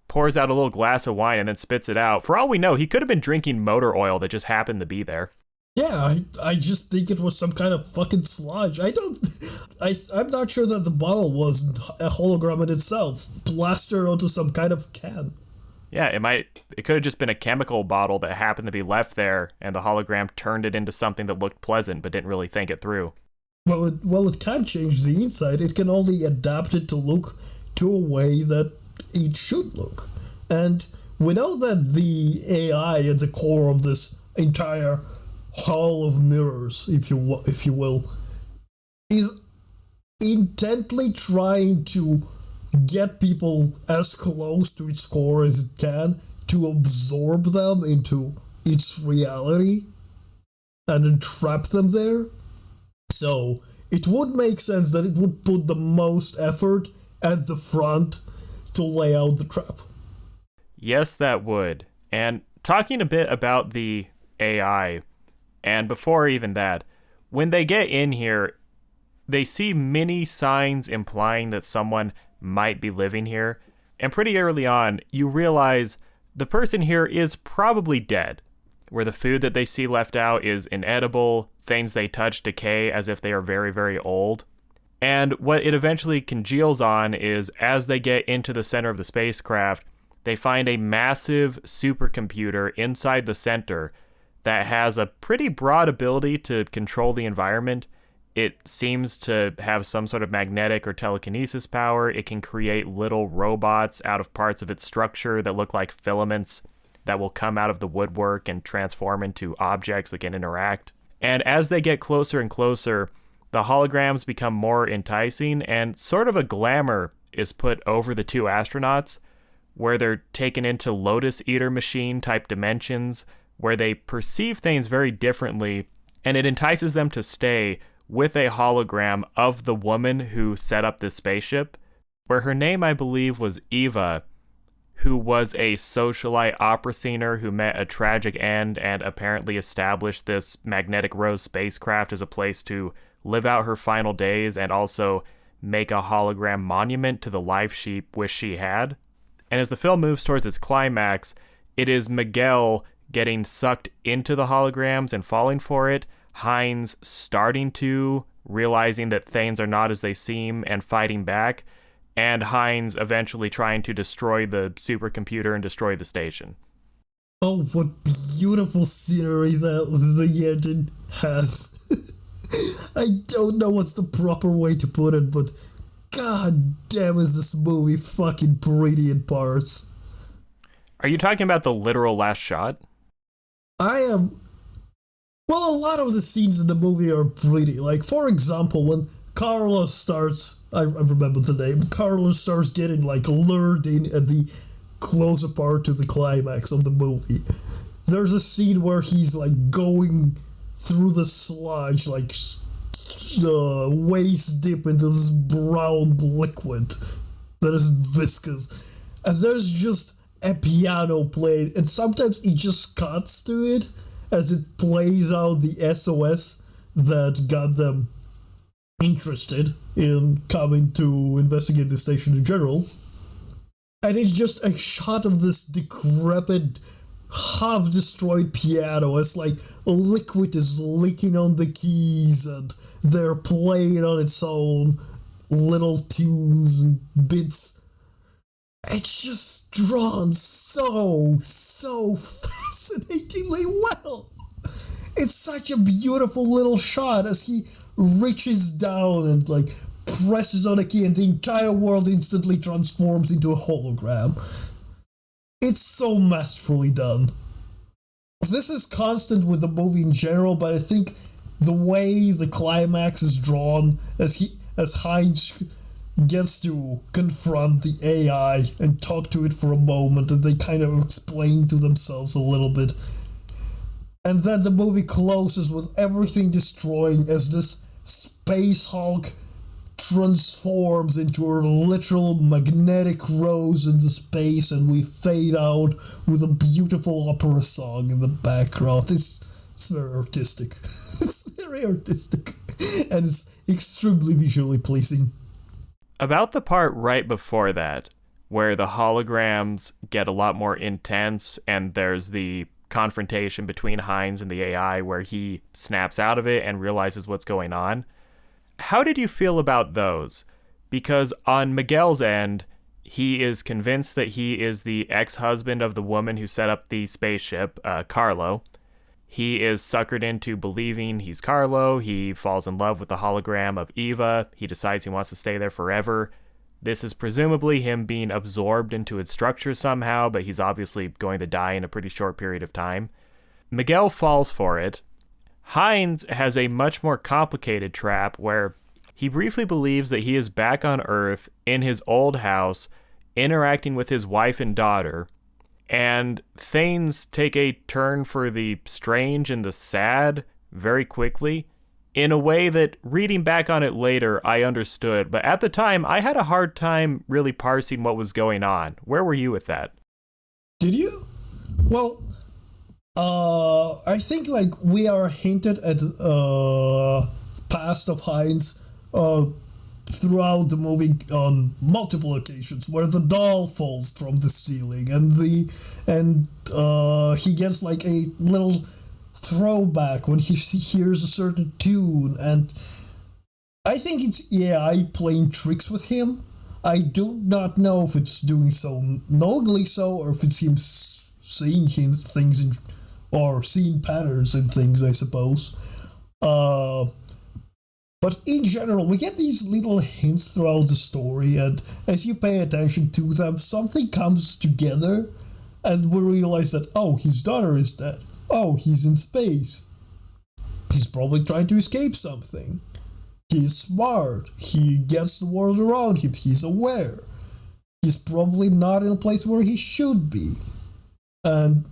Speaker 1: pours out a little glass of wine, and then spits it out. For all we know, he could have been drinking motor oil that just happened to be there.
Speaker 2: Yeah, I just think it was some kind of fucking sludge. I'm not sure that the bottle was a hologram in itself, plastered onto some kind of can.
Speaker 1: Yeah, it could have just been a chemical bottle that happened to be left there, and the hologram turned it into something that looked pleasant but didn't really think it through.
Speaker 2: Well, it can't change the inside. It can only adapt it to look to a way that it should look. And we know that the AI at the core of this entire hall of mirrors, if you will, is intently trying to get people as close to its core as it can to absorb them into its reality and entrap them there. So it would make sense that it would put the most effort at the front to lay out the trap.
Speaker 1: Yes, that would. And talking a bit about the AI, and before even that, when they get in here, they see many signs implying that someone might be living here. And pretty early on, you realize the person here is probably dead, where the food that they see left out is inedible, things they touch decay as if they are very, very old. And what it eventually congeals on is, as they get into the center of the spacecraft, they find a massive supercomputer inside the center that has a pretty broad ability to control the environment. It seems to have some sort of magnetic or telekinesis power. It can create little robots out of parts of its structure that look like filaments that will come out of the woodwork and transform into objects that can interact. And as they get closer and closer, the holograms become more enticing, and sort of a glamour is put over the two astronauts, where they're taken into Lotus Eater machine type dimensions, where they perceive things very differently, and it entices them to stay with a hologram of the woman who set up this spaceship, where her name, I believe, was Eva, who was a socialite opera singer who met a tragic end and apparently established this Magnetic Rose spacecraft as a place to live out her final days and also make a hologram monument to the life she wished she had. And as the film moves towards its climax, it is Miguel getting sucked into the holograms and falling for it, Hines starting to, realizing that things are not as they seem and fighting back, and Hines eventually trying to destroy the supercomputer and destroy the station.
Speaker 2: Oh, what beautiful scenery that the engine has. I don't know what's the proper way to put it, but god damn is this movie fucking pretty in parts.
Speaker 1: Are you talking about the literal last shot?
Speaker 2: I am. Well, a lot of the scenes in the movie are pretty. Like, for example, when Carlos starts, I remember the name, Carlos starts getting, like, lured in at the closer part to the climax of the movie. There's a scene where he's, like, going through the sludge, like, waist deep into this brown liquid that is viscous. And there's just a piano playing, and sometimes it just cuts to it as it plays out the SOS that got them interested in coming to investigate the station in general. And it's just a shot of this decrepit, half-destroyed piano as, like, liquid is leaking on the keys and they're playing on its own little tunes and bits. It's just drawn so fascinatingly well. It's such a beautiful little shot as he reaches down and, like, presses on a key and the entire world instantly transforms into a hologram. It's so masterfully done. This is constant with the movie in general, but I think the way the climax is drawn as Hines gets to confront the AI and talk to it for a moment, and they kind of explain to themselves a little bit. And then the movie closes with everything destroying as this Space Hulk transforms into a literal magnetic rose into space, and we fade out with a beautiful opera song in the background. It's very artistic. It's very artistic. And it's extremely visually pleasing.
Speaker 1: About the part right before that, where the holograms get a lot more intense and there's the confrontation between Hines and the AI where he snaps out of it and realizes what's going on. How did you feel about those? Because on Miguel's end, he is convinced that he is the ex-husband of the woman who set up the spaceship, Carlo. He is suckered into believing he's Carlo. He falls in love with the hologram of Eva. He decides he wants to stay there forever. This is presumably him being absorbed into its structure somehow, but he's obviously going to die in a pretty short period of time. Miguel falls for it. Hines has a much more complicated trap where he briefly believes that he is back on Earth in his old house, interacting with his wife and daughter, and things take a turn for the strange and the sad very quickly, in a way that, reading back on it later, I understood. But at the time, I had a hard time really parsing what was going on. Where were you with that?
Speaker 2: Did you? Well, I think like we are hinted at past of Hines throughout the movie on multiple occasions, where the doll falls from the ceiling and he gets like a little throwback when he hears a certain tune, and I think it's AI playing tricks with him. I do not know if it's doing so knowingly or if it's him seeing things in, or seeing patterns in things, I suppose. But in general, we get these little hints throughout the story, and as you pay attention to them, something comes together, and we realize that, oh, his daughter is dead. Oh, he's in space. He's probably trying to escape something. He's smart. He gets the world around him. He's aware. He's probably not in a place where he should be. And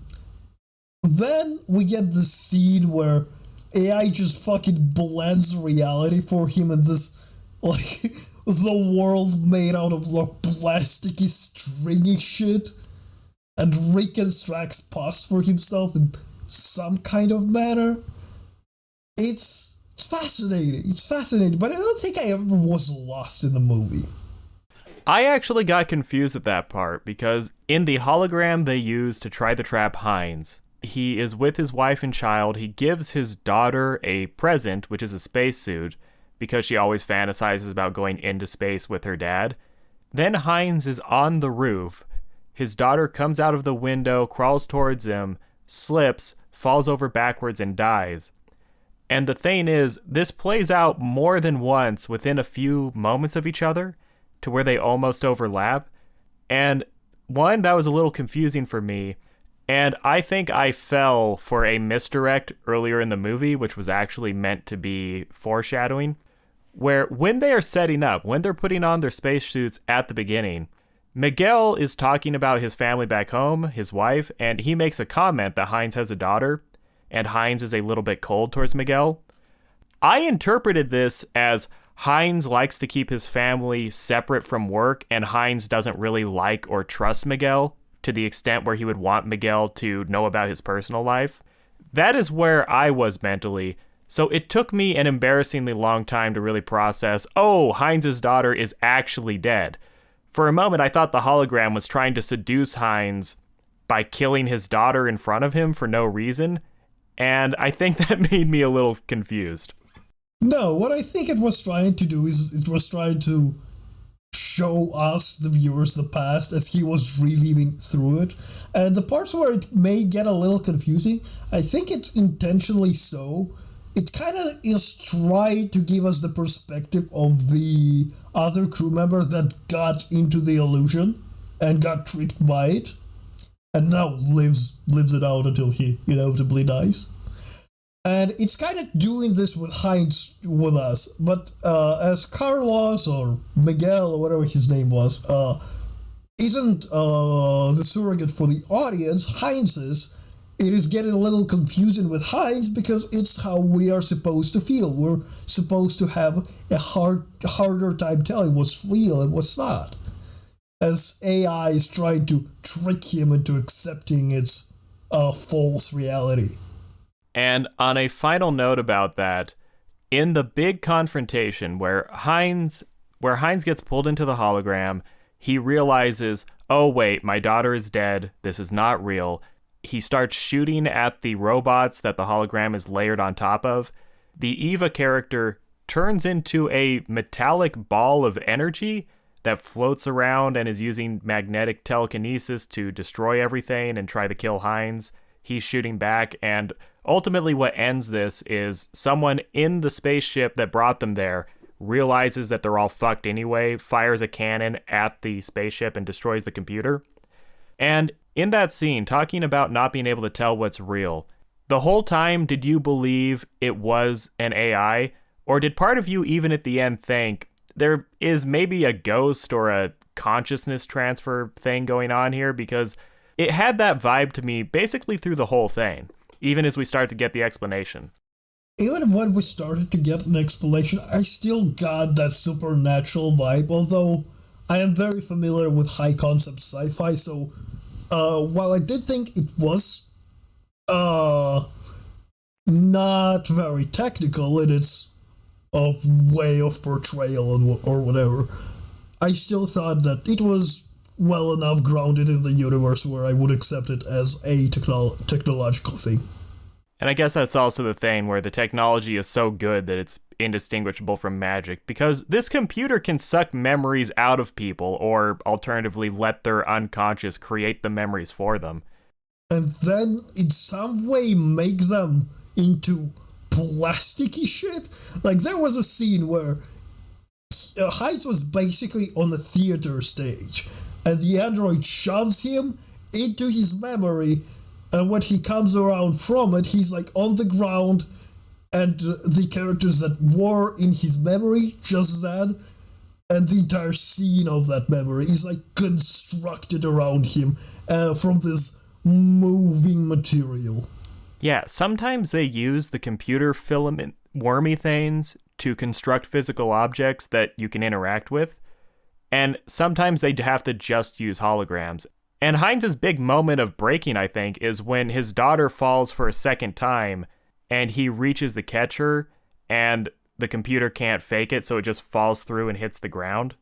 Speaker 2: then we get the scene where AI just fucking blends reality for him in this, like, the world made out of like plasticky, stringy shit, and reconstructs past for himself in some kind of manner. It's fascinating. It's fascinating, but I don't think I ever was lost in the movie.
Speaker 1: I actually got confused at that part, because in the hologram they use to try to trap Hines, he is with his wife and child. He gives his daughter a present, which is a spacesuit, because she always fantasizes about going into space with her dad. Then Hines is on the roof. His daughter comes out of the window, crawls towards him, slips, falls over backwards, and dies. And the thing is, this plays out more than once within a few moments of each other, to where they almost overlap. And one, that was a little confusing for me. And I think I fell for a misdirect earlier in the movie, which was actually meant to be foreshadowing, where when they are setting up, when they're putting on their spacesuits at the beginning, Miguel is talking about his family back home, his wife, and he makes a comment that Hines has a daughter, and Hines is a little bit cold towards Miguel. I interpreted this as Hines likes to keep his family separate from work, and Hines doesn't really like or trust Miguel to the extent where he would want Miguel to know about his personal life. That is where I was mentally. So it took me an embarrassingly long time to really process, oh, Hines' daughter is actually dead. For a moment, I thought the hologram was trying to seduce Hines by killing his daughter in front of him for no reason, and I think that made me a little confused.
Speaker 2: No, what I think it was trying to do is it was trying to show us, the viewers, the past as he was reliving through it. And the parts where it may get a little confusing, I think it's intentionally so. It kind of is trying to give us the perspective of the other crew member that got into the illusion and got tricked by it, and now lives it out until he inevitably dies. And it's kind of doing this with Heinz with us, but as Carlos or Miguel or whatever his name was, isn't the surrogate for the audience, Heinz is. It is getting a little confusing with Heinz because it's how we are supposed to feel. We're supposed to have a harder time telling what's real and what's not, as AI is trying to trick him into accepting its false reality.
Speaker 1: And on a final note about that, in the big confrontation where Heinz gets pulled into the hologram, he realizes, oh wait, my daughter is dead, this is not real. He starts shooting at the robots that the hologram is layered on top of. The Eva character turns into a metallic ball of energy that floats around and is using magnetic telekinesis to destroy everything and try to kill Heinz. He's shooting back, and ultimately what ends this is someone in the spaceship that brought them there realizes that they're all fucked anyway, fires a cannon at the spaceship and destroys the computer. And in that scene, talking about not being able to tell what's real, the whole time, did you believe it was an AI? Or did part of you, even at the end, think there is maybe a ghost or a consciousness transfer thing going on here? Because it had that vibe to me basically through the whole thing, even as we start to get the explanation.
Speaker 2: Even when we started to get an explanation, I still got that supernatural vibe, although I am very familiar with high-concept sci-fi, so while I did think it was not very technical in its way of portrayal or whatever, I still thought that it was well enough grounded in the universe where I would accept it as a technological thing.
Speaker 1: And I guess that's also the thing where the technology is so good that it's indistinguishable from magic, because this computer can suck memories out of people or alternatively let their unconscious create the memories for them.
Speaker 2: And then in some way make them into plasticky shit. Like there was a scene where Heinz was basically on the theater stage and the android shoves him into his memory, and when he comes around from it, he's like on the ground, and the characters that were in his memory just then, and the entire scene of that memory is like constructed around him from this moving material.
Speaker 1: Yeah, sometimes they use the computer filament wormy things to construct physical objects that you can interact with, and sometimes they have to just use holograms. And Heinz's big moment of breaking, I think, is when his daughter falls for a second time and he reaches the catcher and the computer can't fake it, so it just falls through and hits the ground.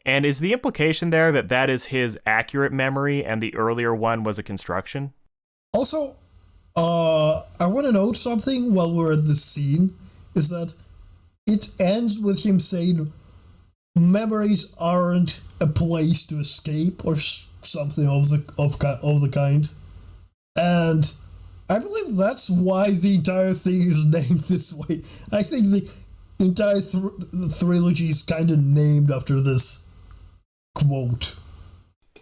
Speaker 1: And is the implication there that that is his accurate memory and the earlier one was a construction?
Speaker 2: Also, I want to note something while we're at this scene, is that it ends with him saying memories aren't a place to escape or something of the kind, and I believe that's why the entire thing is named this way. I think the entire trilogy is kind of named after this quote.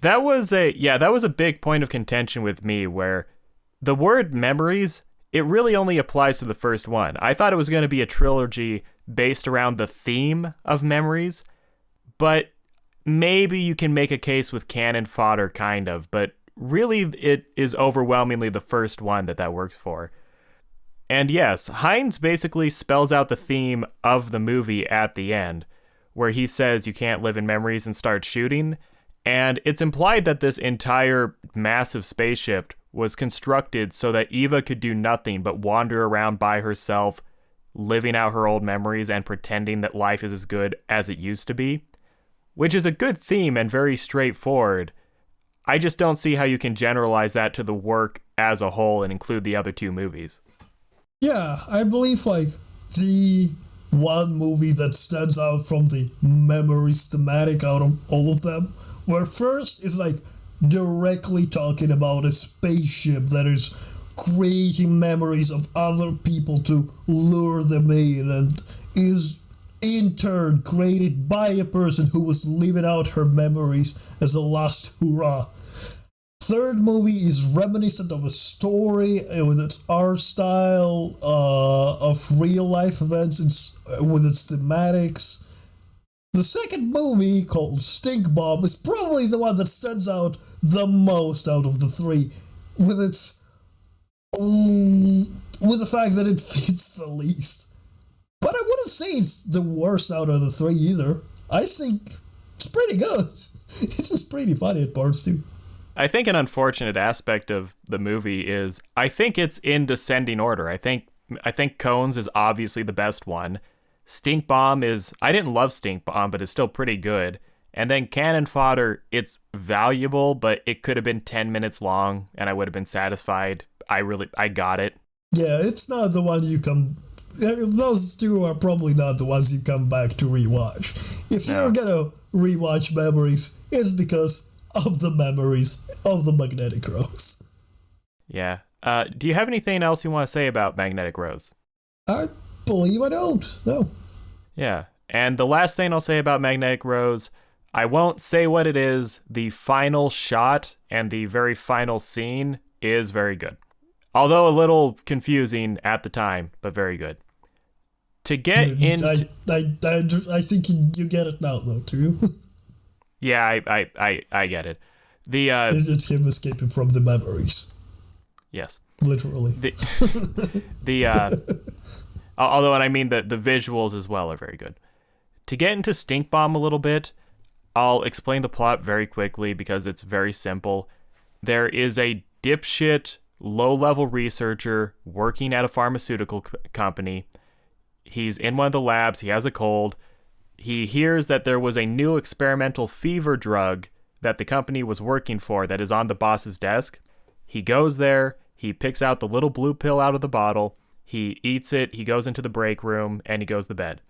Speaker 1: That was a big point of contention with me, where the word memories, it really only applies to the first one. I thought it was going to be a trilogy based around the theme of memories, but maybe you can make a case with cannon fodder, kind of, but really it is overwhelmingly the first one that works for. And yes, Heinz basically spells out the theme of the movie at the end, where he says you can't live in memories and starts shooting, and it's implied that this entire massive spaceship was constructed so that Eva could do nothing but wander around by herself, living out her old memories and pretending that life is as good as it used to be. Which is a good theme and very straightforward. I just don't see how you can generalize that to the work as a whole and include the other two movies.
Speaker 2: Yeah, I believe like the one movie that stands out from the memories thematic out of all of them, where first is like directly talking about a spaceship that is creating memories of other people to lure them in, and is in turn created by a person who was living out her memories as a last hurrah. Third movie is reminiscent of a story with its art style, of real life events, with its thematics. The second movie, called Stink Bomb, is probably the one that stands out the most out of the three, with its with the fact that it fits the least. But I wouldn't say it's the worst out of the three either. I think it's pretty good. It's just pretty funny at parts too.
Speaker 1: I think an unfortunate aspect of the movie is I think it's in descending order. I think Cones is obviously the best one. Stink Bomb is, I didn't love Stink Bomb, but it's still pretty good. And then Cannon Fodder, it's valuable, but it could have been 10 minutes long and I would have been satisfied. I got it.
Speaker 2: Yeah, it's not the one you come... Those two are probably not the ones you come back to rewatch. If you're gonna rewatch Memories, it's because of the memories of the Magnetic Rose.
Speaker 1: Yeah. Do you have anything else you want to say about Magnetic Rose?
Speaker 2: I believe I don't. No.
Speaker 1: Yeah. And the last thing I'll say about Magnetic Rose, I won't say what it is. The final shot and the very final scene is very good. Although a little confusing at the time, but very good. To get in...
Speaker 2: I think you get it now, though, too.
Speaker 1: Yeah, I get it.
Speaker 2: It's him escaping from the memories.
Speaker 1: Yes.
Speaker 2: Literally.
Speaker 1: Although, and I mean the visuals as well are very good. To get into Stink Bomb a little bit, I'll explain the plot very quickly because it's very simple. There is a dipshit, low-level researcher working at a pharmaceutical company. He's in one of the labs. He has a cold. He hears that there was a new experimental fever drug that the company was working for that is on the boss's desk. He goes there. He picks out the little blue pill out of the bottle. He eats it. He goes into the break room and he goes to bed.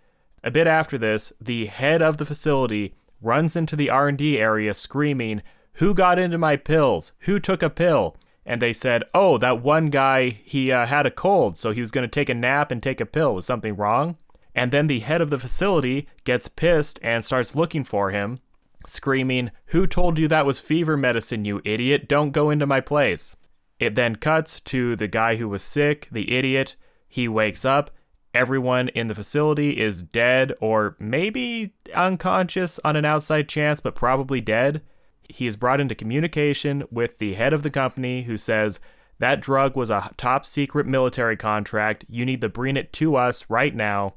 Speaker 1: A bit after this, the head of the facility runs into the R&D area screaming, "Who got into my pills? Who took a pill?" And they said, "Oh, that one guy, he had a cold, so he was going to take a nap and take a pill. Was something wrong?" And then the head of the facility gets pissed and starts looking for him, screaming, "Who told you that was fever medicine, you idiot? Don't go into my place." It then cuts to the guy who was sick, the idiot. He wakes up. Everyone in the facility is dead or maybe unconscious on an outside chance, but probably dead. He is brought into communication with the head of the company who says, "That drug was a top secret military contract. You need to bring it to us right now."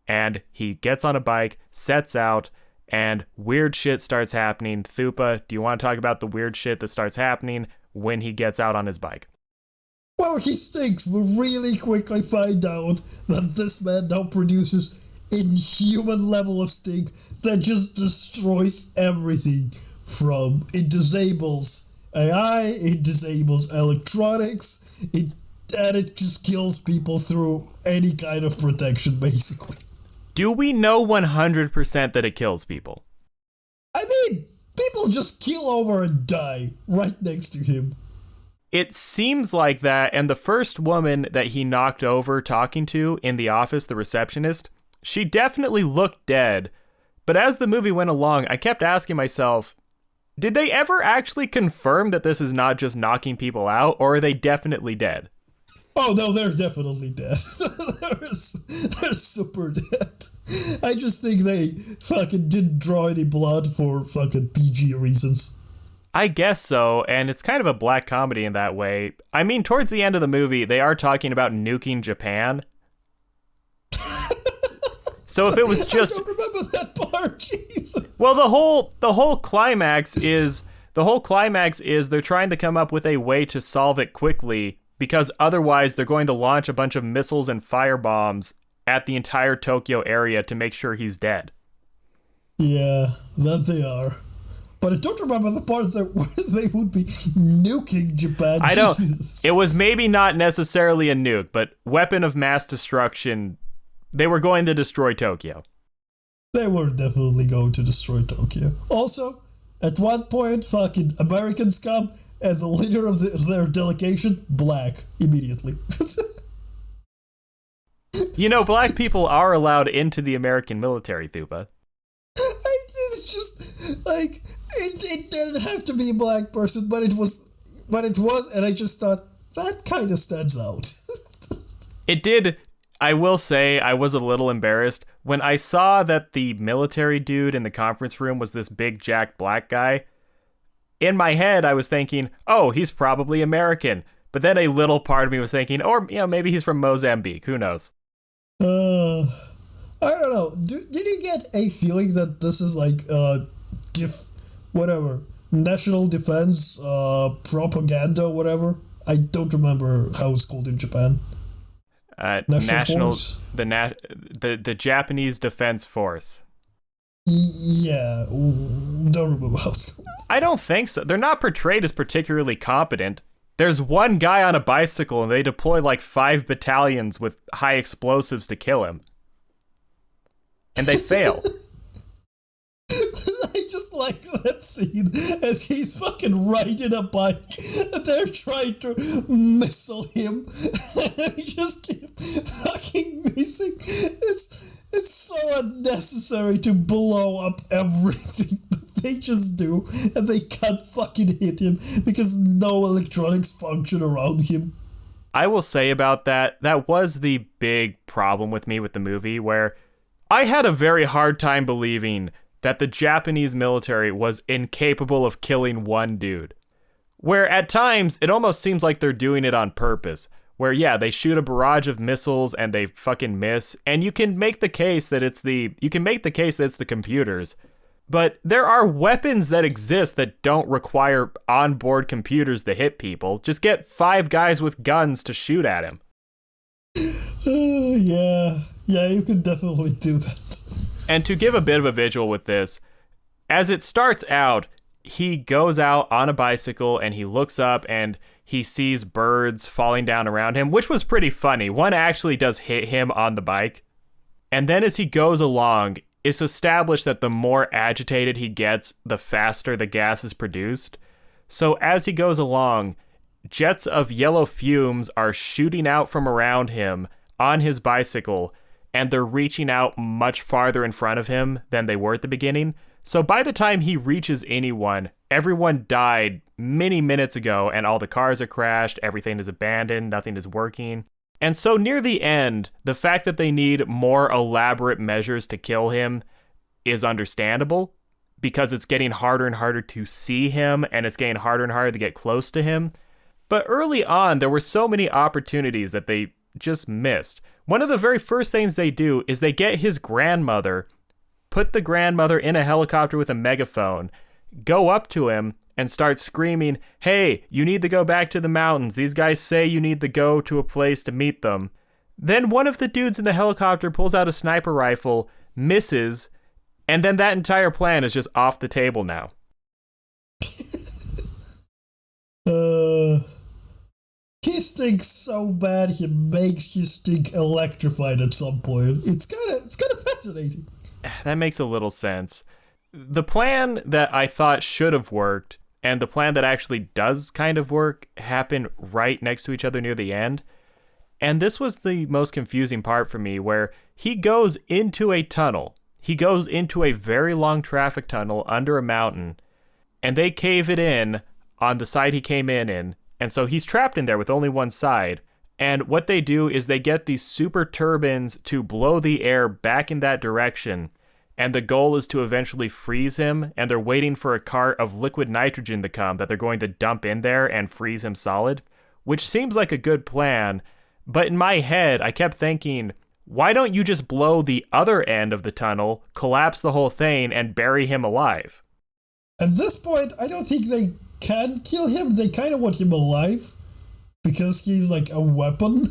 Speaker 1: And he gets on a bike, sets out, and weird shit starts happening. Thupa, do you want to talk about the weird shit that starts happening when he gets out on his bike?
Speaker 2: Well, he stinks. We really quickly find out that this man now produces inhuman level of stink that just destroys everything. It disables AI, it disables electronics, and it just kills people through any kind of protection, basically.
Speaker 1: Do we know 100% that it kills people?
Speaker 2: I mean, people just keel over and die right next to him.
Speaker 1: It seems like that, and the first woman that he knocked over talking to in the office, the receptionist, she definitely looked dead. But as the movie went along, I kept asking myself, did they ever actually confirm that this is not just knocking people out, or are they definitely dead?
Speaker 2: Oh no, they're definitely dead. they're super dead. I just think they fucking didn't draw any blood for fucking PG reasons.
Speaker 1: I guess so, and it's kind of a black comedy in that way. I mean, towards the end of the movie, they are talking about nuking Japan. So if it was just...
Speaker 2: I don't remember that part, Jesus.
Speaker 1: Well, the whole climax is they're trying to come up with a way to solve it quickly, because otherwise they're going to launch a bunch of missiles and firebombs at the entire Tokyo area to make sure he's dead.
Speaker 2: Yeah, that they are. But I don't remember the part that they would be nuking Japan.
Speaker 1: I don't.
Speaker 2: Jesus.
Speaker 1: It was maybe not necessarily a nuke, but weapon of mass destruction. They were going to destroy Tokyo.
Speaker 2: They were definitely going to destroy Tokyo. Also, at one point, fucking Americans come, and the leader of their delegation, black, immediately.
Speaker 1: You know, black people are allowed into the American military, Thupa.
Speaker 2: It's just, like, It didn't have to be a black person, but it was, and I just thought that kind of stands out.
Speaker 1: It did. I will say I was a little embarrassed when I saw that the military dude in the conference room was this big jacked black guy. In my head, I was thinking, oh, he's probably American. But then a little part of me was thinking, or maybe he's from Mozambique. Who knows?
Speaker 2: I don't know. Did you get a feeling that this is like national defense propaganda, whatever? I don't remember how it's called in Japan.
Speaker 1: National Force? The Japanese Defense Force.
Speaker 2: Yeah, don't remember how it's called.
Speaker 1: I don't think so. They're not portrayed as particularly competent. There's one guy on a bicycle and they deploy like 5 battalions with high explosives to kill him. And they fail.
Speaker 2: I just like that scene as he's fucking riding a bike and they're trying to missile him and he just keep fucking missing. It's so unnecessary to blow up everything that they just do, and they can't fucking hit him because no electronics function around him.
Speaker 1: I will say about that was the big problem with me with the movie, where I had a very hard time believing that the Japanese military was incapable of killing one dude. Where at times, it almost seems like they're doing it on purpose. Where, yeah, they shoot a barrage of missiles and they fucking miss, and you can make the case that it's the computers. But there are weapons that exist that don't require onboard computers to hit people. Just get 5 guys with guns to shoot at him.
Speaker 2: Yeah, you could definitely do that.
Speaker 1: And to give a bit of a visual with this, as it starts out, he goes out on a bicycle and he looks up and he sees birds falling down around him, which was pretty funny. One actually does hit him on the bike. And then as he goes along, it's established that the more agitated he gets, the faster the gas is produced. So as he goes along, jets of yellow fumes are shooting out from around him on his bicycle, and they're reaching out much farther in front of him than they were at the beginning. So by the time he reaches anyone, everyone died many minutes ago and all the cars are crashed, everything is abandoned, nothing is working. And so near the end, the fact that they need more elaborate measures to kill him is understandable because it's getting harder and harder to see him and it's getting harder and harder to get close to him. But early on, there were so many opportunities that they just missed. One of the very first things they do is they get his grandmother, put the grandmother in a helicopter with a megaphone, go up to him and start screaming, hey, you need to go back to the mountains. These guys say you need to go to a place to meet them. Then one of the dudes in the helicopter pulls out a sniper rifle, misses, and then that entire plan is just off the table now.
Speaker 2: He stinks so bad he makes you stink electrified at some point. It's kind of fascinating.
Speaker 1: That makes a little sense. The plan that I thought should have worked, and the plan that actually does kind of work, happen right next to each other near the end. And this was the most confusing part for me, where he goes into a tunnel. He goes into a very long traffic tunnel under a mountain, and they cave it in on the side he came in, and so he's trapped in there with only one side. And what they do is they get these super turbines to blow the air back in that direction, and the goal is to eventually freeze him, and they're waiting for a cart of liquid nitrogen to come that they're going to dump in there and freeze him solid, which seems like a good plan, but in my head, I kept thinking, why don't you just blow the other end of the tunnel, collapse the whole thing, and bury him alive?
Speaker 2: At this point, I don't think they can kill him. They kind of want him alive, because he's like a weapon,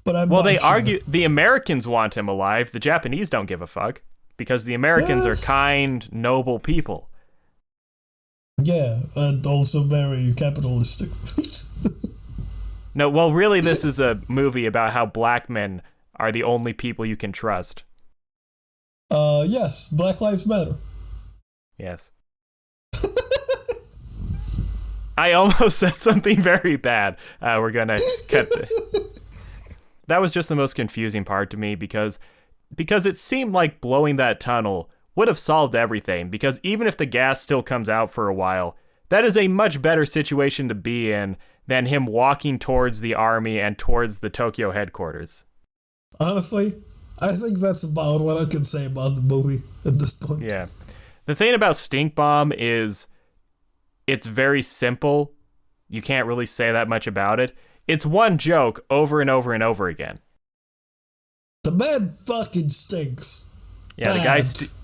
Speaker 2: but I'm
Speaker 1: Well,
Speaker 2: not
Speaker 1: they
Speaker 2: sure.
Speaker 1: argue, the Americans want him alive, the Japanese don't give a fuck. Because the Americans are kind, noble people.
Speaker 2: Yeah, and also very capitalistic.
Speaker 1: No, well, really, this is a movie about how black men are the only people you can trust.
Speaker 2: Yes, Black Lives Matter.
Speaker 1: Yes. I almost said something very bad. We're gonna cut That was just the most confusing part to me because it seemed like blowing that tunnel would have solved everything, because even if the gas still comes out for a while, that is a much better situation to be in than him walking towards the army and towards the Tokyo headquarters.
Speaker 2: Honestly, I think that's about what I can say about the movie at this point.
Speaker 1: Yeah. The thing about Stink Bomb is it's very simple. You can't really say that much about it. It's one joke over and over and over again.
Speaker 2: The man fucking stinks.
Speaker 1: Yeah,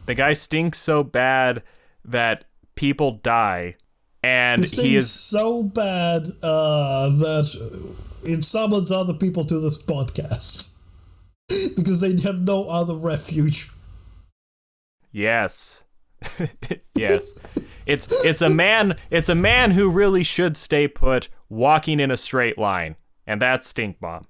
Speaker 1: the guy stinks so bad that people die, and he is
Speaker 2: so bad that it summons other people to this podcast because they have no other refuge.
Speaker 1: Yes. Yes. It's a man who really should stay put, walking in a straight line, and that's Stink Bomb.